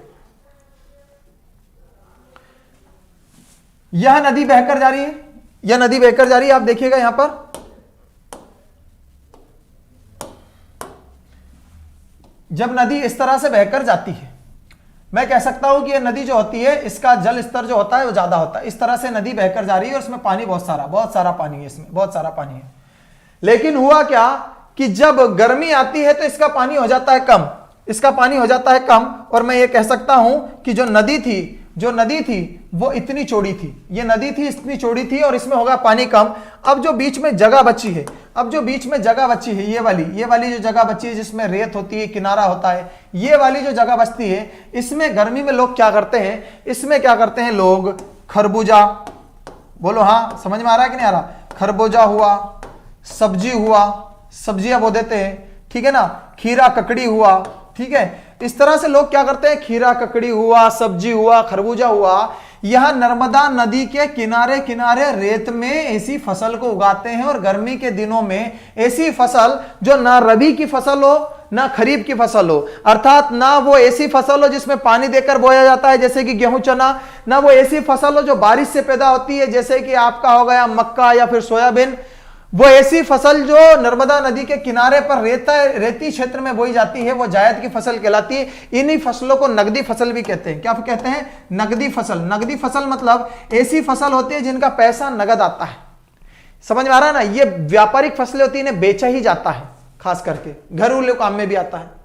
यह नदी बहकर जा रही है, यह नदी बहकर जा रही है, आप देखिएगा यहां पर जब नदी इस तरह से बहकर जाती है, मैं कह सकता हूं कि यह नदी जो होती है इसका जल स्तर जो होता है वो ज्यादा होता है। इस तरह से नदी बहकर जा रही है और इसमें पानी बहुत सारा पानी है, इसमें बहुत सारा पानी है। लेकिन हुआ क्या कि जब गर्मी आती है तो इसका पानी हो जाता है कम, इसका पानी हो जाता है कम, और मैं ये कह सकता हूं कि जो नदी थी जो नदी थी वो इतनी चौड़ी थी, ये नदी थी इतनी चौड़ी थी और इसमें होगा पानी कम। अब जो बीच में जगह बची है, अब जो बीच में जगह बची है, ये वाली जो जगह बची है जिसमें रेत होती है, किनारा होता है, ये वाली जो जगह बचती है, इसमें गर्मी में लोग क्या करते हैं, इसमें क्या करते हैं लोग, खरबूजा, बोलो हाँ, समझ में आ रहा है कि नहीं आ रहा, खरबूजा हुआ, सब्जी हुआ, सब्जियां बो देते हैं, ठीक है ना, खीरा ककड़ी हुआ, ठीक है, इस तरह से लोग क्या करते हैं, खीरा ककड़ी हुआ, सब्जी हुआ, खरबूजा हुआ, यह नर्मदा नदी के किनारे किनारे रेत में ऐसी फसल को उगाते हैं। और गर्मी के दिनों में ऐसी फसल जो ना रबी की फसल हो ना खरीफ की फसल हो, अर्थात ना वो ऐसी फसल हो जिसमें पानी देकर बोया जाता है जैसे कि गेहूं चना, ना वो ऐसी फसल हो जो बारिश से पैदा होती है जैसे कि आपका हो गया मक्का या फिर सोयाबीन, वो ऐसी फसल जो नर्मदा नदी के किनारे पर रेती क्षेत्र में बोई जाती है वो जायद की फसल कहलाती है। इन्हीं फसलों को नगदी फसल भी कहते हैं। क्या कहते हैं, नगदी फसल। नगदी फसल मतलब ऐसी फसल होती है जिनका पैसा नगद आता है, समझ में आ रहा है ना, ये व्यापारिक फसलें होती है, इन्हें बेचा ही जाता है, खास करके घरेलू काम में भी आता है।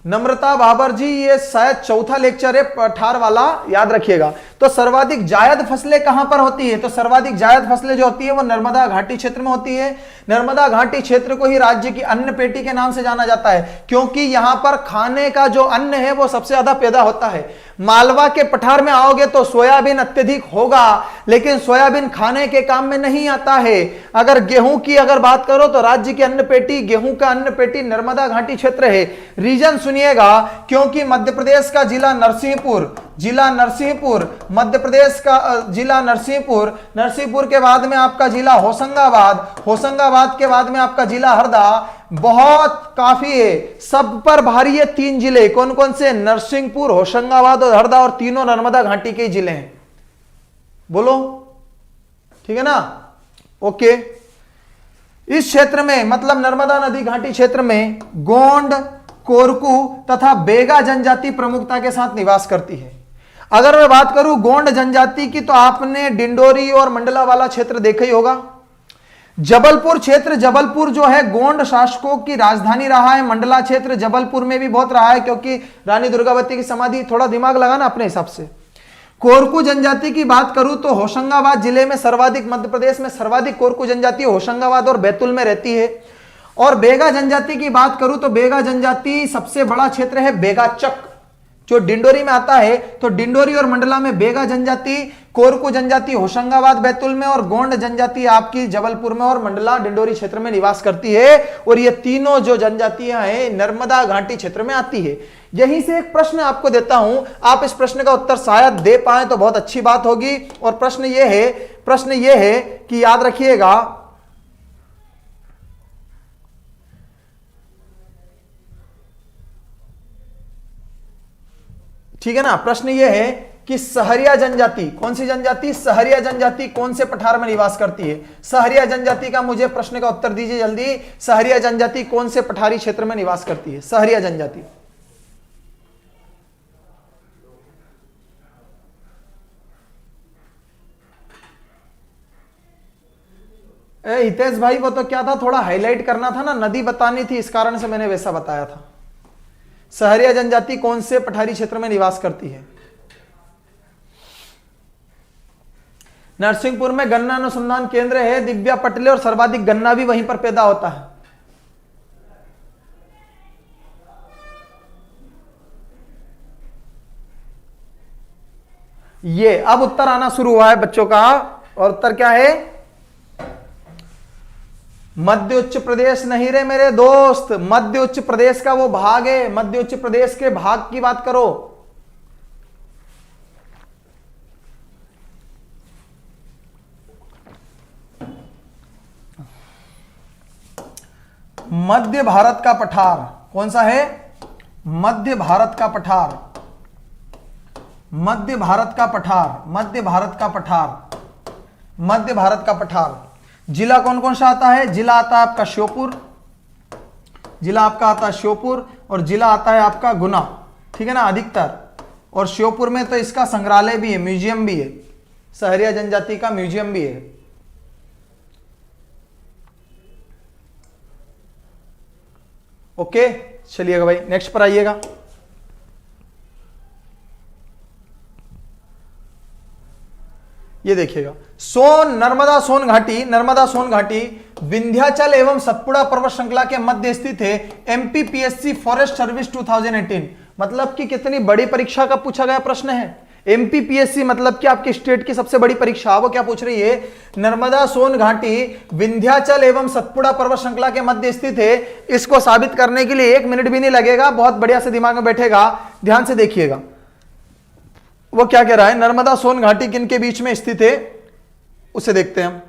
नम्रता बाबर जी, ये शायद चौथा लेक्चर है पठार वाला, याद रखिएगा। तो सर्वाधिक जायद फसलें कहां पर होती है, तो सर्वाधिक जायद फसलें जो होती है वो नर्मदा घाटी क्षेत्र में होती है। नर्मदा घाटी क्षेत्र को ही राज्य की अन्न पेटी के नाम से जाना जाता है, क्योंकि यहां पर खाने का जो अन्न है वो सबसे ज्यादा पैदा होता है। मालवा के पठार में आओगे तो सोयाबीन अत्यधिक होगा, लेकिन सोयाबीन खाने के काम में नहीं आता है। अगर गेहूं की अगर बात करो तो राज्य की अन्न पेटी, गेहूं का अन्न पेटी नर्मदा घाटी क्षेत्र है। रीजन सुनिएगा, क्योंकि मध्य प्रदेश का जिला नरसिंहपुर, मध्य प्रदेश का जिला नरसिंहपुर के बाद में आपका जिला होशंगाबाद के बाद में आपका जिला हरदा, बहुत काफी है, सब पर भारी है। 3 जिले कौन कौन से, नरसिंहपुर, होशंगाबाद और हरदा, और तीनों नर्मदा घाटी के जिले हैं। बोलो ठीक है ना, ओके। इस क्षेत्र में मतलब नर्मदा नदी घाटी क्षेत्र में गोंड, कोरकू तथा बेगा जनजाति प्रमुखता के साथ निवास करती है। अगर मैं बात करूं गोंड जनजाति की, तो आपने डिंडोरी और मंडला वाला क्षेत्र देखा ही होगा। जबलपुर क्षेत्र, जबलपुर जो है गोंड शासकों की राजधानी रहा है। मंडला क्षेत्र जबलपुर में भी बहुत रहा है, क्योंकि रानी दुर्गावती की समाधि, थोड़ा दिमाग लगाना अपने हिसाब से। कोरकू जनजाति की बात करूं तो होशंगाबाद जिले में सर्वाधिक, मध्य प्रदेश में सर्वाधिक कोरकू जनजाति होशंगाबाद और बैतूल में रहती है। और बेगा जनजाति की बात करूं तो बेगा जनजाति सबसे बड़ा क्षेत्र है बेगाचक, जो डिंडोरी में आता है। तो डिंडोरी और मंडला में बेगा जनजाति, कोरकू जनजाति होशंगाबाद बैतूल में, और गोंड जनजाति आपकी जबलपुर में और मंडला डिंडोरी क्षेत्र में निवास करती है। और ये तीनों जो जनजातियां हैं नर्मदा घाटी क्षेत्र में आती है। यहीं से एक प्रश्न आपको देता हूं, आप इस प्रश्न का उत्तर शायद दे पाए तो बहुत अच्छी बात होगी। और प्रश्न ये है कि याद रखिएगा, ठीक है ना, प्रश्न यह है कि सहरिया जनजाति, कौन सी जनजाति, सहरिया जनजाति कौन से पठार में निवास करती है। सहरिया जनजाति का मुझे प्रश्न का उत्तर दीजिए जल्दी। सहरिया जनजाति कौन से पठारी क्षेत्र में निवास करती है, सहरिया जनजाति। हितेश भाई, वो तो क्या था, थोड़ा हाईलाइट करना था ना, नदी बतानी थी, इस कारण से मैंने वैसा बताया था। सहरिया जनजाति कौन से पठारी क्षेत्र में निवास करती है। नरसिंहपुर में गन्ना अनुसंधान केंद्र है, दिव्या पटले, और सर्वाधिक गन्ना भी वहीं पर पैदा होता है। ये अब उत्तर आना शुरू हुआ है बच्चों का, और उत्तर क्या है, मध्य उच्च प्रदेश नहीं रे मेरे दोस्त, मध्य उच्च प्रदेश का वो भाग है। मध्य उच्च प्रदेश के भाग की बात करो। मध्य भारत का पठार कौन सा है, मध्य भारत का पठार, मध्य भारत का पठार, मध्य भारत का पठार, मध्य भारत का पठार। जिला कौन कौन सा आता है, जिला आता है आपका श्योपुर, जिला आपका आता है श्योपुर, और जिला आता है आपका गुना, ठीक है ना, अधिकतर। और श्योपुर में तो इसका संग्रहालय भी है, म्यूजियम भी है, सहरिया जनजाति का म्यूजियम भी है। ओके। चलिएगा भाई नेक्स्ट पर आइएगा। ये देखिएगा नर्मदा सोन घाटी विंध्याचल एवं सतपुड़ा पर्वत श्रृंखला के मध्य स्थित है। एमपीपीएससी फॉरेस्ट सर्विस 2018 मतलब कि कितनी बड़ी परीक्षा का पूछा गया प्रश्न है। एमपीपीएससी मतलब कि आपकी स्टेट की सबसे बड़ी परीक्षा, वो क्या पूछ रही है, नर्मदा सोन घाटी विंध्याचल एवं सतपुड़ा पर्वत श्रृंखला के मध्य स्थित है। इसको साबित करने के लिए 1 मिनट भी नहीं लगेगा, बहुत बढ़िया से दिमाग में बैठेगा। ध्यान से देखिएगा वो क्या कह रहा है, नर्मदा सोन घाटी किन के बीच में स्थित है उसे देखते हैं हम।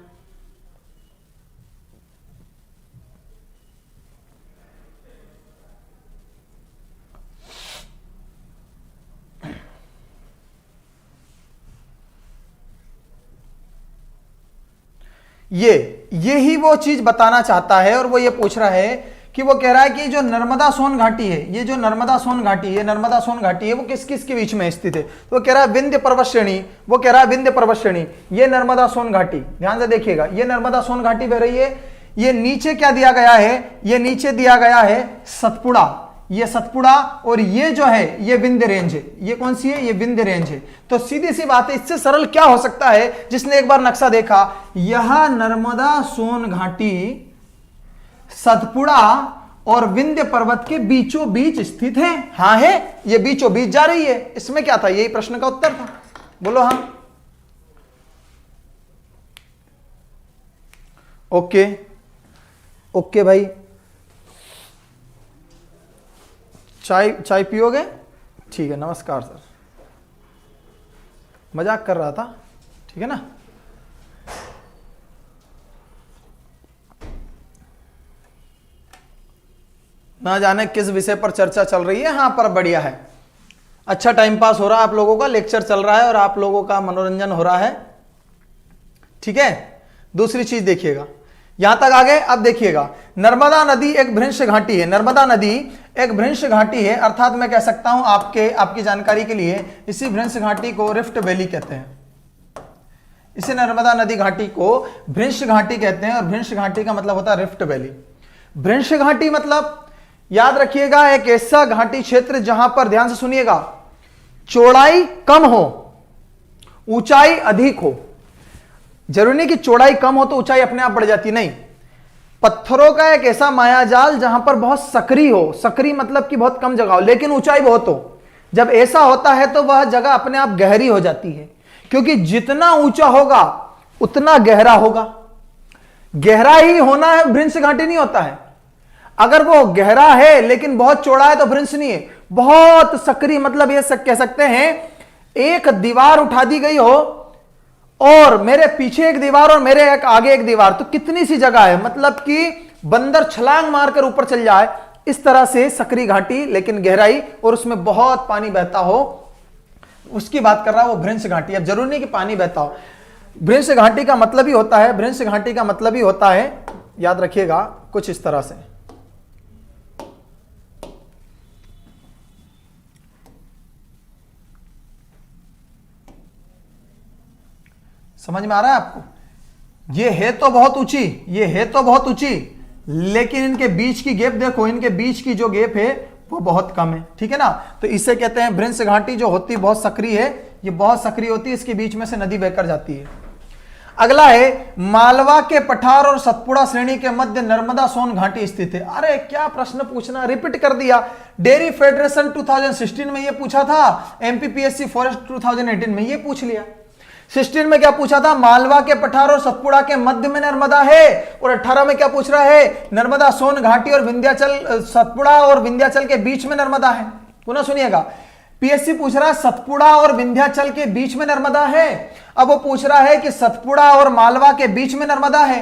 ये ही वो चीज बताना चाहता है और वो ये पूछ रहा है कि वो कह रहा है कि जो नर्मदा सोन घाटी है, ये जो नर्मदा सोन घाटी है वो किस किस के बीच में स्थित है। तो वो कह रहा है विंध्य पर्वत श्रेणी, ये नर्मदा सोन घाटी। ध्यान से देखिएगा, ये नर्मदा सोन घाटी बह रही है। ये नीचे क्या दिया गया है, ये नीचे दिया गया है सतपुड़ा, ये सतपुड़ा, और ये जो है ये विंध्य रेंज है। ये कौन सी है, ये विंध्य रेंज है। तो सीधी सी बात है, इससे सरल क्या हो सकता है। जिसने एक बार नक्शा देखा, यह नर्मदा सोन घाटी सतपुड़ा और विंध्य पर्वत के बीचों बीच स्थित है। हाँ है, ये बीचों बीच जा रही है। इसमें क्या था, यही प्रश्न का उत्तर था। बोलो हाँ। ओके ओके भाई, चाय पियोगे? ठीक है, नमस्कार सर, मजाक कर रहा था, ठीक है ना। ना जाने किस विषय पर चर्चा चल रही है। हाँ पर बढ़िया है, अच्छा टाइम पास हो रहा है आप लोगों का, लेक्चर चल रहा है और आप लोगों का मनोरंजन हो रहा है, ठीक है। दूसरी चीज देखिएगा, यहां तक आगे। अब देखिएगा, नर्मदा नदी एक भ्रंश घाटी है। नर्मदा नदी एक भ्रंश घाटी है, अर्थात मैं कह सकता हूं आपकी जानकारी के लिए, इसी भ्रंश घाटी को रिफ्ट वैली कहते हैं। इसे नर्मदा नदी घाटी को भ्रंश घाटी कहते हैं, और भ्रंश घाटी का मतलब होता है रिफ्ट वैली। भ्रंश घाटी मतलब याद रखिएगा, एक ऐसा घाटी क्षेत्र जहां पर, ध्यान से सुनिएगा, चौड़ाई कम हो ऊंचाई अधिक हो। जरूरी नहीं कि चौड़ाई कम हो तो ऊंचाई अपने आप बढ़ जाती, नहीं। पत्थरों का एक ऐसा मायाजाल जहां पर बहुत सक्रिय हो, सक्रिय मतलब कि बहुत कम जगह हो लेकिन ऊंचाई बहुत हो। जब ऐसा होता है तो वह जगह अपने आप गहरी हो जाती है, क्योंकि जितना ऊंचा होगा उतना गहरा होगा। गहरा ही होना है, भ्रंश घाटी नहीं होता है। अगर वो गहरा है लेकिन बहुत चौड़ा है तो भ्रंश नहीं है। बहुत सक्रिय मतलब ये कह सकते हैं, एक दीवार उठा दी गई हो और मेरे पीछे एक दीवार और मेरे एक आगे एक दीवार, तो कितनी सी जगह है, मतलब कि बंदर छलांग मारकर ऊपर चल जाए, इस तरह से सक्रिय घाटी लेकिन गहराई और उसमें बहुत पानी बहता हो, उसकी बात कर रहा है वो भ्रंश घाटी। अब जरूरी नहीं कि पानी बहता हो। भ्रंश घाटी का मतलब ही होता है, भ्रंश घाटी का मतलब ही होता है, याद रखिएगा, कुछ इस तरह से। समझ में आ रहा है आपको? ये है तो बहुत ऊंची, ये है तो बहुत ऊंची, लेकिन इनके बीच की गैप देखो, इनके बीच की जो गैप है वो बहुत कम है, ठीक है ना। तो इसे कहते हैं भ्रंश घाटी, जो होती बहुत सक्रिय है, ये बहुत सक्रिय होती है, इसके बीच में से नदी बहकर जाती है। अगला है, मालवा के पठार और सतपुड़ा श्रेणी के मध्य नर्मदा सोन घाटी स्थित है। अरे क्या प्रश्न पूछना, रिपीट कर दिया। डेयरी फेडरेशन 2016 में ये पूछा था, एमपीपीएससी फॉरेस्ट 2018 में ये पूछ लिया। 16 में क्या पूछा था, मालवा के पठार और सतपुड़ा के मध्य में नर्मदा है, और 18 में क्या पूछ रहा है, नर्मदा सोन घाटी और विंध्याचल, सतपुड़ा और विंध्याचल के बीच में नर्मदा है। पुनः सुनिएगा, पीएससी पूछ रहा है सतपुड़ा और विंध्याचल के बीच में नर्मदा है। अब वो पूछ रहा है कि सतपुड़ा और मालवा के बीच में नर्मदा है,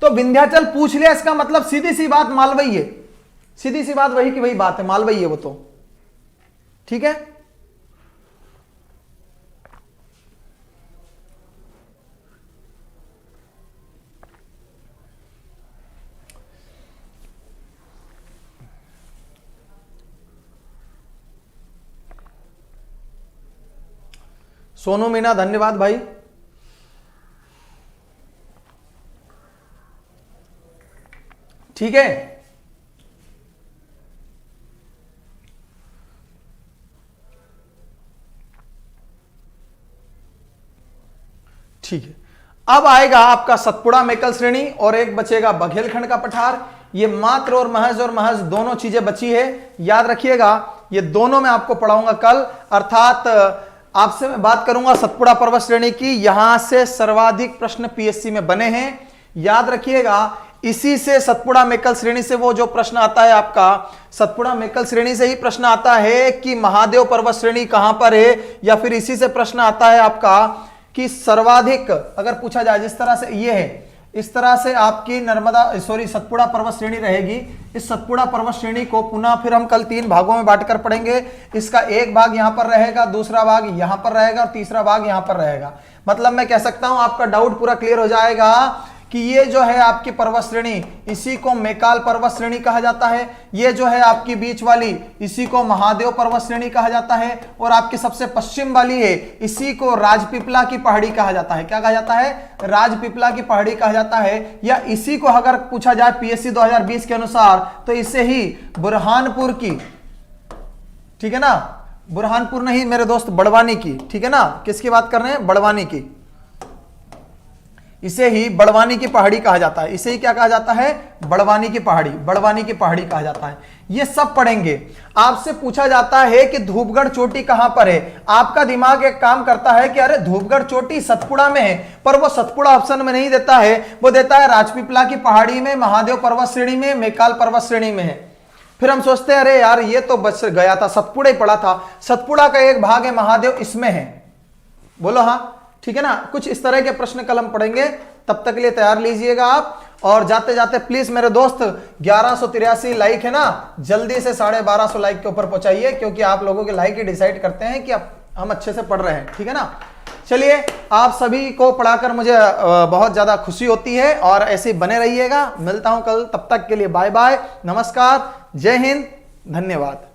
तो विंध्याचल पूछ लिया, इसका मतलब सीधी सी बात मालवई है, सीधी सी बात वही की वही बात है, मालवई है वो तो, ठीक है। सोनू मीना धन्यवाद भाई। ठीक है, ठीक है, अब आएगा आपका सतपुड़ा मेकल श्रेणी और एक बचेगा बघेलखंड का पठार। ये मात्र और महज दोनों चीजें बची है, याद रखिएगा। ये दोनों मैं आपको पढ़ाऊंगा कल, अर्थात आपसे मैं बात करूंगा सतपुड़ा पर्वत श्रेणी की। यहां से सर्वाधिक प्रश्न पीएससी में बने हैं, याद रखिएगा। इसी से सतपुड़ा मेकल श्रेणी से वो जो प्रश्न आता है आपका, सतपुड़ा मेकल श्रेणी से ही प्रश्न आता है कि महादेव पर्वत श्रेणी कहां पर है, या फिर इसी से प्रश्न आता है आपका कि सर्वाधिक अगर पूछा जाए, जिस तरह से ये है, इस तरह से आपकी सतपुड़ा पर्वत श्रेणी रहेगी। इस सतपुड़ा पर्वत श्रेणी को पुनः फिर हम कल 3 भागों में बांटकर पढ़ेंगे। इसका एक भाग यहां पर रहेगा, दूसरा भाग यहां पर रहेगा और तीसरा भाग यहां पर रहेगा। मतलब मैं कह सकता हूं आपका डाउट पूरा क्लियर हो जाएगा कि ये जो है आपकी पर्वत श्रेणी, इसी को मेकाल पर्वत श्रेणी कहा जाता है। ये जो है आपकी बीच वाली, इसी को महादेव पर्वत श्रेणी कहा जाता है। और आपकी सबसे पश्चिम वाली है, इसी को राजपीपला की पहाड़ी कहा जाता है। क्या कहा जाता है? राजपीपला की पहाड़ी कहा जाता है। या इसी को अगर पूछा जाए पीएससी 2020 के अनुसार, तो इसे ही बुरहानपुर की, ठीक है ना, बुरहानपुर नहीं मेरे दोस्त, बड़वानी की, ठीक है ना। किसकी बात कर रहे हैं? बड़वानी की। इसे ही बड़वानी की पहाड़ी कहा जाता है। इसे ही क्या कहा जाता है? बड़वानी की पहाड़ी, बड़वानी की पहाड़ी कहा जाता है। ये सब पढ़ेंगे। आपसे पूछा जाता है कि धूपगढ़ चोटी कहां पर है। आपका दिमाग एक काम करता है कि अरे धूपगढ़ चोटी सतपुड़ा में है, पर वो सतपुड़ा ऑप्शन में नहीं देता है, वो देता है राजपीपला की पहाड़ी में, महादेव पर्वत श्रेणी में, मेकाल पर्वत श्रेणी में है। फिर हम सोचते हैं अरे यार ये तो बच गया था, सतपुड़ा ही पड़ा था। सतपुड़ा का एक भाग है महादेव, इसमें है। बोलो हाँ, ठीक है ना। कुछ इस तरह के प्रश्न कल हम पढ़ेंगे, तब तक के लिए तैयार लीजिएगा आप। और जाते जाते प्लीज मेरे दोस्त 1183 लाइक है ना, जल्दी से 1250 लाइक के ऊपर पहुंचाइए, क्योंकि आप लोगों के लाइक ही डिसाइड करते हैं कि हम अच्छे से पढ़ रहे हैं, ठीक है ना। चलिए, आप सभी को पढ़ाकर मुझे बहुत ज्यादा खुशी होती है और ऐसे बने रहिएगा। मिलता हूं कल, तब तक के लिए बाय बाय, नमस्कार, जय हिंद, धन्यवाद।